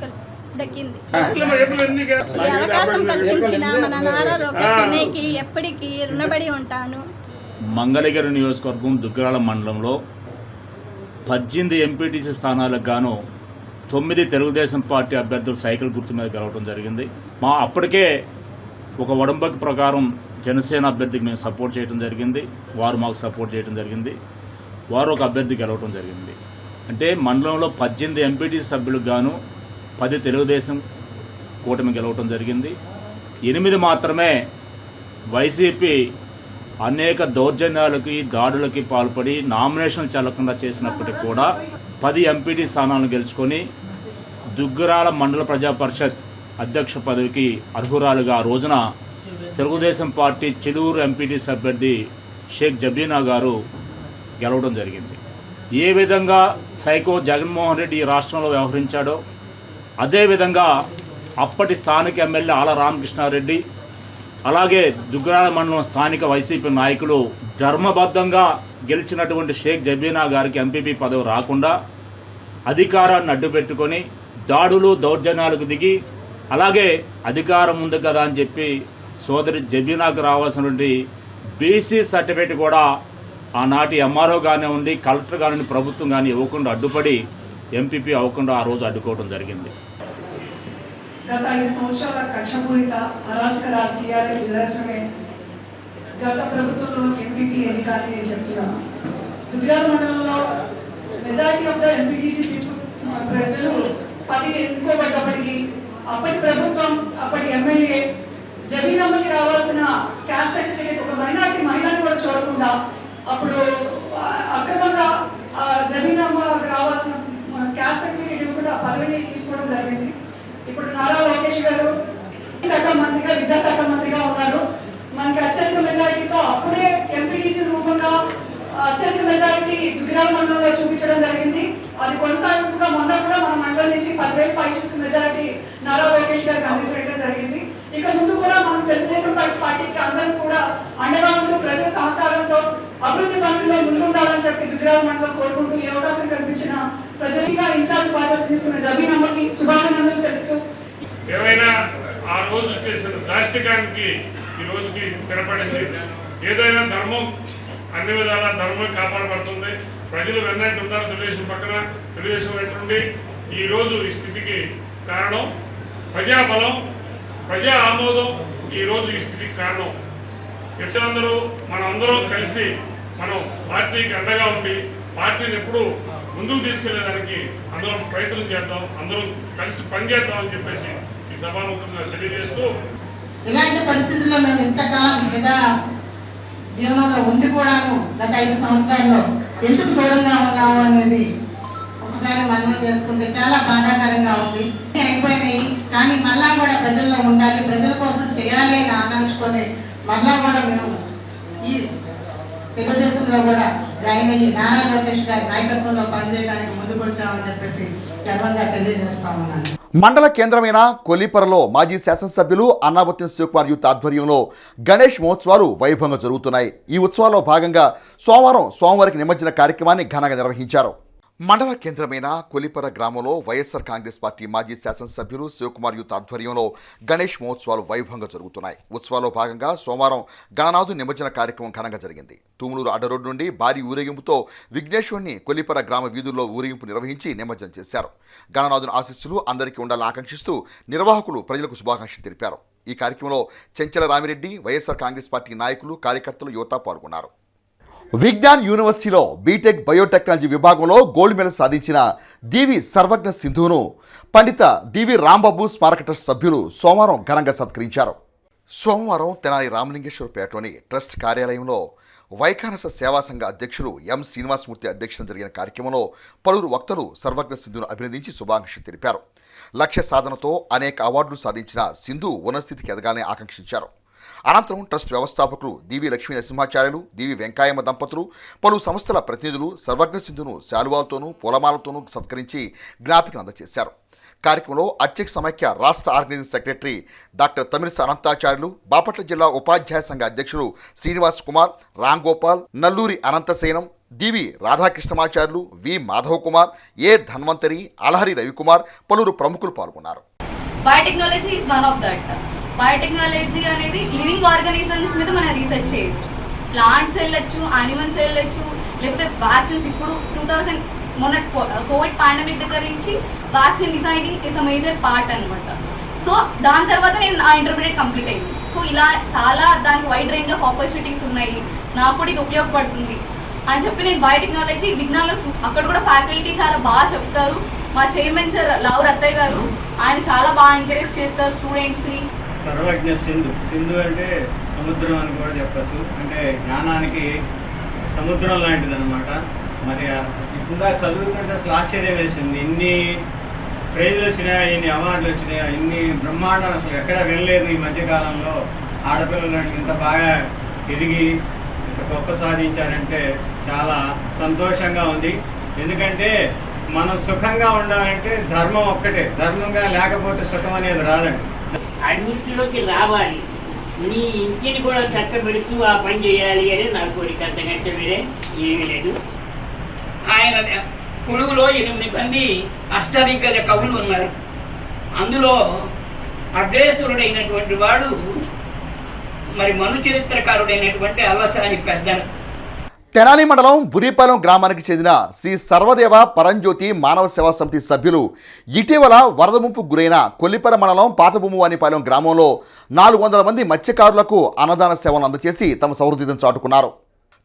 Q: దక్కింది. ఈ అవకాశం కల్పించిన మన నారా లోకేష్ అన్నయ్యకి ఎప్పటికీ రుణపడి ఉంటాను.
R: మంగళగిరి నియోజకవర్గం దుగ్గరాల మండలంలో 18 ఎంపీటీసీ స్థానాలకు గాను 9 తెలుగుదేశం పార్టీ అభ్యర్థులు సైకిల్ గుర్తు మీద గెలవడం జరిగింది. అప్పటికే ఒక ఒడంబడిక ప్రకారం జనసేన అభ్యర్థికి మేము సపోర్ట్ చేయడం జరిగింది, వారు మాకు సపోర్ట్ చేయడం జరిగింది, వారు ఒక అభ్యర్థి గెలవడం జరిగింది. అంటే మండలంలో 18 ఎంపీటీసీ సభ్యులకు గాను 10 తెలుగుదేశం కూటమి గెలవడం జరిగింది. 8 మాత్రమే వైసీపీ అనేక దౌర్జన్యాలకి దాడులకి పాల్పడి నామినేషన్ చెల్లకుండా చేసినప్పటికీ కూడా 10 ఎంపీటీ స్థానాలను గెలుచుకొని దుగ్గరాల మండల ప్రజా పరిషత్ అధ్యక్ష పదవికి అర్హురాలుగా ఆ రోజున తెలుగుదేశం పార్టీ చిలువురు ఎంపీటీసీ అభ్యర్థి షేక్ జబీనా గారు గెలవడం జరిగింది. ఏ విధంగా సైకో జగన్మోహన్ రెడ్డి ఈ రాష్ట్రంలో వ్యవహరించాడో అదేవిధంగా అప్పటి స్థానిక ఎమ్మెల్యే ఆల రామకృష్ణారెడ్డి అలాగే దుగ్గరాల మండలం స్థానిక వైసీపీ నాయకులు ధర్మబద్ధంగా గెలిచినటువంటి షేక్ జబీనా గారికి ఎంపీపీ పదవి రాకుండా అధికారాన్ని అడ్డుపెట్టుకొని దాడులు దౌర్జన్యాలకు దిగి అలాగే అధికారం ఉంది కదా అని చెప్పి సోదరి జబీనాకు రావాల్సినటువంటి బీసీ సర్టిఫికేట్ కూడా ఆనాటి ఎంఆర్ఓ కానివ్వండి కలెక్టర్ కానివ్వండి ప్రభుత్వం కానీ ఇవ్వకుండా అడ్డుపడి ఎంపీపీ అవ్వకుండా ఆ రోజు అడ్డుకోవడం జరిగింది.
P: గత 5 సంవత్సరాల కక్షపూరిత అరాచక రాజకీయాలకు నిదర్శనమే గత ప్రభుత్వంలో ఎంపీపీ ఎన్నిక అని నేను చెప్తున్నాను. దుగ్గరాల మండలంలో మెజారిటీ ఆఫ్ ద ఎంపీటీసీ ప్రజలు 10 ఎన్నుకోబడ్డప్పటికీ అప్పటి ప్రభుత్వం అప్పటి ఎమ్మెల్యే జబీనమ్మకి రావాల్సిన క్యాస్ట్ సర్టిఫికేట్ ఒక మైనార్టీ మహిళను కూడా చూడకుండా అప్పుడు అక్రమంగా జబీనమ్మకి రావాల్సిన క్యాస్ట్ సర్టిఫికేట్ ఇవ్వకుండా పదవిని తీసుకోవడం జరిగింది. ఇప్పుడు నారా లోకేష్ గారు శాఖ మంత్రిగా విద్యాశాఖ మంత్రిగా ఉన్నారు. మనకి అత్యధిక మెజారిటీతో అప్పుడే ఎంపీటీసీ రూపంగా అత్యధిక మెజారిటీ దుగ్గరాల మండలంలో చూపించడం జరిగింది. అది కొనసాగింపుగా మొన్న కూడా మన మండలం నుంచి 10,000 పైసలకు మెజారిటీ నారా లోకేష్ గారికి అందించడం జరిగింది. ఇక ముందు కూడా మనం తెలుగుదేశం పార్టీకి అందరం కూడా అండగా ఉంటూ ప్రజల సహకారంతో అభివృద్ధి పనుల్లో ముందుండాలని చెప్పి దుగ్గరాల మండలం కోరుకుంటూ ఈ అవకాశం కల్పించిన ప్రజలుగా ఇన్ఛార్జ్ బాధ్యత తీసుకున్న జబీనమ్మకి శుభాకాంక్షలు తెలుపుతూ
O: ఏమైనా ఆ రోజు చేసిన దాష్టికానికి ఈ రోజుకి తెరపడింది. ఏదైనా ధర్మం అన్ని విధాల ధర్మం కాపాడబడుతుంది. ప్రజలు వెన్నట్టు ఉన్నారు తెలుగుదేశం పక్కన, తెలుగుదేశం వెంటుండి ఈరోజు ఈ స్థితికి కారణం ప్రజాబలం, ప్రజా ఆమోదం ఈరోజు ఈ స్థితికి కారణం. ఎట్లందరూ మనం అందరం కలిసి మనం పార్టీకి అండగా ఉండి పార్టీని ఎప్పుడు ముందుకు తీసుకెళ్లేదానికి అందరం ప్రయత్నం చేద్దాం, అందరం కలిసి పనిచేద్దాం అని చెప్పేసి ఈ సభాముఖంగా తెలియజేస్తూ
S: ఇలాంటి పరిస్థితుల్లో మేము ఇంతకాలం ప్రజా జీవనంలో ఉండి కూడాను గత 5 సంవత్సరాల్లో ఎందుకు దూరంగా ఉన్నాము అనేది ఒకసారి మనం చేసుకుంటే చాలా బాధాకరంగా ఉంది. అయిపోయినాయి కానీ మళ్ళా కూడా ప్రజల్లో ఉండాలి, ప్రజల కోసం చేయాలి అని ఆకాంక్షకొని మళ్ళా కూడా మేము ఈ తెలుగుదేశంలో కూడా జాయిన్ అయ్యి నారా లోకేష్ గారి నాయకత్వంలో పనిచేయడానికి ముందుకు వచ్చామని చెప్పేసి గర్వంగా తెలియజేస్తా ఉన్నాను.
A: మండల కేంద్రమైన కొల్లిపరలో మాజీ శాసనసభ్యులు అన్నాబత్తిన శివకుమార్ యూత్ ఆధ్వర్యంలో గణేష్ మహోత్సవాలు వైభవంగా జరుగుతున్నాయి. ఈ ఉత్సవాల్లో భాగంగా సోమవారం స్వామివారికి నిమజ్జన కార్యక్రమాన్ని ఘనంగా నిర్వహించారు. మండల కేంద్రమైన కొల్లిపర గ్రామంలో వైఎస్ఆర్ కాంగ్రెస్ పార్టీ మాజీ శాసనసభ్యులు శివకుమార్ యూత్ ఆధ్వర్యంలో గణేష్ మహోత్సవాలు వైభవంగా జరుగుతున్నాయి. ఉత్సవాల్లో భాగంగా సోమవారం గణనాథు నిమజ్జన కార్యక్రమం ఘనంగా జరిగింది. తూములూరు అడ్డరోడ్డు నుండి భారీ ఊరేగింపుతో విఘ్నేశ్వరుని కొల్లిపర గ్రామ వీధుల్లో ఊరేగింపు నిర్వహించి నిమజ్జనం చేశారు. గణనాథుని ఆశీస్సులు అందరికీ ఉండాలని ఆకాంక్షిస్తూ నిర్వాహకులు ప్రజలకు శుభాకాంక్షలు తెలిపారు. ఈ కార్యక్రమంలో చెంచల రామిరెడ్డి, వైఎస్ఆర్ కాంగ్రెస్ పార్టీ నాయకులు, కార్యకర్తలు, యువత పాల్గొన్నారు. విజ్ఞాన్ యూనివర్సిటీలో బీటెక్ బయోటెక్నాలజీ విభాగంలో గోల్డ్ మెడల్ సాధించిన డివి సర్వజ్ఞ సింధును పండిత డివి రాంబాబు స్మారక ట్రస్ట్ సభ్యులు సోమవారం ఘనంగా సత్కరించారు. సోమవారం తెనాలి రామలింగేశ్వరపేటలోని ట్రస్ట్ కార్యాలయంలో వైఖానస సేవా సంఘ అధ్యక్షులు ఎం శ్రీనివాసమూర్తి అధ్యక్షతన జరిగిన కార్యక్రమంలో పలువురు వక్తలు సర్వజ్ఞ సింధును అభినందించి శుభాకాంక్షలు తెలిపారు. లక్ష్య సాధనతో అనేక అవార్డులు సాధించిన సింధు ఉన్నతస్థితికి ఎదగాలని ఆకాంక్షించారు. అనంతరం ట్రస్ట్ వ్యవస్థాపకులు డివి లక్ష్మీ నరసింహాచార్యులు, డివి వెంకాయమ్మ దంపతులు, పలు సంస్థల ప్రతినిధులు సర్వజ్ఞ సింధును శాలువాలతోనూ పూలమాలతోనూ సత్కరించి జ్ఞాపికను అందజేశారు. కార్యక్రమంలో అధ్యక్ష సమైక్య రాష్ట్ర organising secretary doctor Tamilisa Anantacharyulu, Bapatla జిల్లా ఉపాధ్యాయ సంఘ అధ్యక్షుడు శ్రీనివాస్ కుమార్, రామ్ గోపాల్, నల్లూరి అనంతసేనం, డివి రాధాకృష్ణమాచార్యులు, వి మాధవ్ కుమార్, ఏ ధన్వంతరి, అలహరి రవికుమార్, పలువురు ప్రముఖులు పాల్గొన్నారు.
T: Biotechnology is one of that. Biotechnology అనేది లివింగ్ ఆర్గానిజమ్స్ మీద మనం రీసెర్చ్ చేయొచ్చు. ప్లాంట్స్ వెళ్ళొచ్చు, యానిమల్స్ వెళ్ళొచ్చు, లేకపోతే వ్యాక్సిన్స్. ఇప్పుడు 2000 మొన్న కోవిడ్ పాండమిక్ దగ్గర నుంచి vaccine designing is a major part అనమాట. సో దాని తర్వాత నేను నా ఇంటర్మీడియట్ కంప్లీట్ అయింది. సో ఇలా చాలా దానికి వైడ్ రేంజ్ ఆఫ్ ఆపర్చునిటీస్ ఉన్నాయి, నాకు కూడా ఇది ఉపయోగపడుతుంది అని చెప్పి నేను బయోటెక్నాలజీ విజ్ఞానంలో అక్కడ కూడా ఫ్యాకల్టీ చాలా బాగా చెప్తారు. మా చైర్మన్ సార్ లావు రత్తయ్య గారు, ఆయన చాలా బాగా ఎంకరేజ్ చేస్తారు స్టూడెంట్స్ని.
U: సర్వజ్ఞ సింధు. సింధు అంటే సముద్రం అని కూడా చెప్పచ్చు. అంటే జ్ఞానానికి సముద్రం లాంటిది అనమాట. మరి ఇప్పుడు చదువుతుంటే అసలు ఆశ్చర్యం వేసింది. ఇన్ని ప్రైజులు వచ్చినాయా, ఇన్ని అవార్డులు వచ్చినాయా, ఇన్ని బ్రహ్మాండాలు అసలు ఎక్కడ వెళ్ళలేదు ఈ మధ్యకాలంలో. ఆడపిల్లలు ఇంత బాగా ఎదిగి ఇంత గొప్ప సాధించారంటే చాలా సంతోషంగా ఉంది. ఎందుకంటే మనం సుఖంగా ఉండాలంటే ధర్మం ఒక్కటే, ధర్మంగా లేకపోతే సుఖం అనేది రాదండి.
V: అన్నింటిలోకి రావాలి, నీ ఇంటిని కూడా చక్కబెడుతూ ఆ పని చేయాలి అని నా కోరిక. అంతకంటే వేరే ఏమీ లేదు.
W: ఆయన కులుగులో 8 మంది అష్టదిగ్గజ కవులు ఉన్నారు. అందులో అగ్రేసురుడైనటువంటి వాడు మరి మను చరిత్రకారుడైనటువంటి అలసాని పెద్దను.
A: తెనాలి మండలం బురిపాలెం గ్రామానికి చెందిన శ్రీ సర్వదేవ పరంజ్యోతి మానవ సేవా సమితి సభ్యులు ఇటీవల వరద ముంపుకు గురైన కొల్లిపర మండలం పాతబొమ్మువానిపాలెం గ్రామంలో 400 మంది మత్స్యకారులకు అన్నదాన సేవలు అందజేసి తమ సౌహృదయం చాటుకున్నారు.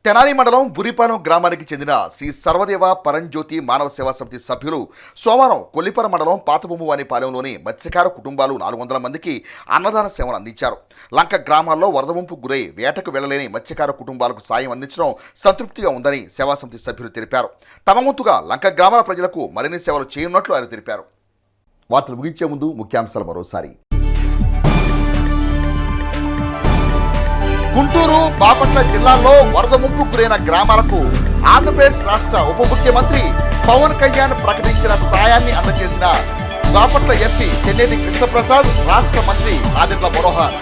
A: తెనాలి మండలం బురిపాలెం గ్రామానికి చెందిన శ్రీ సర్వదేవ పరంజ్యోతి మానవ సేవా సమితి సభ్యులు సోమవారం కొల్లిపర మండలం పాతబొమ్మువానిపాలెంలోని మత్స్యకార కుటుంబాలు 400 మందికి అన్నదాన సేవలు అందించారు. లంక గ్రామాల్లో వరద ముంపుకు గురై వేటకు వెళ్లలేని మత్స్యకార కుటుంబాలకు సాయం అందించడం సంతృప్తిగా ఉందని సేవా సమితి సభ్యులు తెలిపారు. తమ వంతుగా లంక గ్రామాల ప్రజలకు మరిన్ని సేవలు చేయనున్నట్లు ఆయన తెలిపారు. వార్తలు ముగించే ముందు ముఖ్యాంశాలు మరోసారి. గుంటూరు, బాపట్ల జిల్లాల్లో వరద ముంపుకు గురైన గ్రామాలకు ఆంధ్రప్రదేశ్ రాష్ట్ర ఉప ముఖ్యమంత్రి పవన్ కళ్యాణ్ ప్రకటించిన సాయాన్ని అందజేసిన బాపట్ల ఎంపీ తెన్నేటి కృష్ణప్రసాద్, రాష్ట్ర మంత్రి నాదెండ్ల మనోహర్.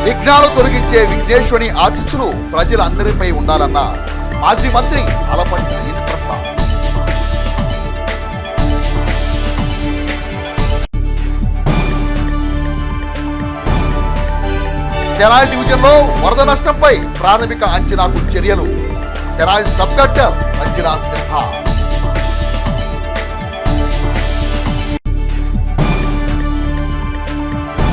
A: విఘ్నాలు తొలగించే విఘ్నేశ్వరుని ఆశీస్సులు ప్రజలందరిపై ఉండాలన్న మాజీ మంత్రి అలపంటి ప్రసాద్. తెనాలి డివిజన్లో వరద నష్టంపై ప్రాథమిక అంచనాకు చర్యలు. Tenali sub collector Sanjana Sinha.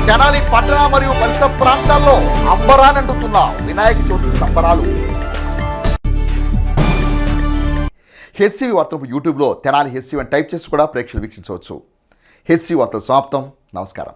A: తెనాలి పట్టణ మరియు పరిసర ప్రాంతాల్లో అంబరానంటుతున్న వినాయక చవితి సంబరాలు. హెచ్సివి వార్తలు యూట్యూబ్లో తెనాలి హెచ్సివి అని టైప్ చేసి కూడా ప్రేక్షకులు వీక్షించవచ్చు. హెచ్సివి వార్తలు సమాప్తం. నమస్కారం.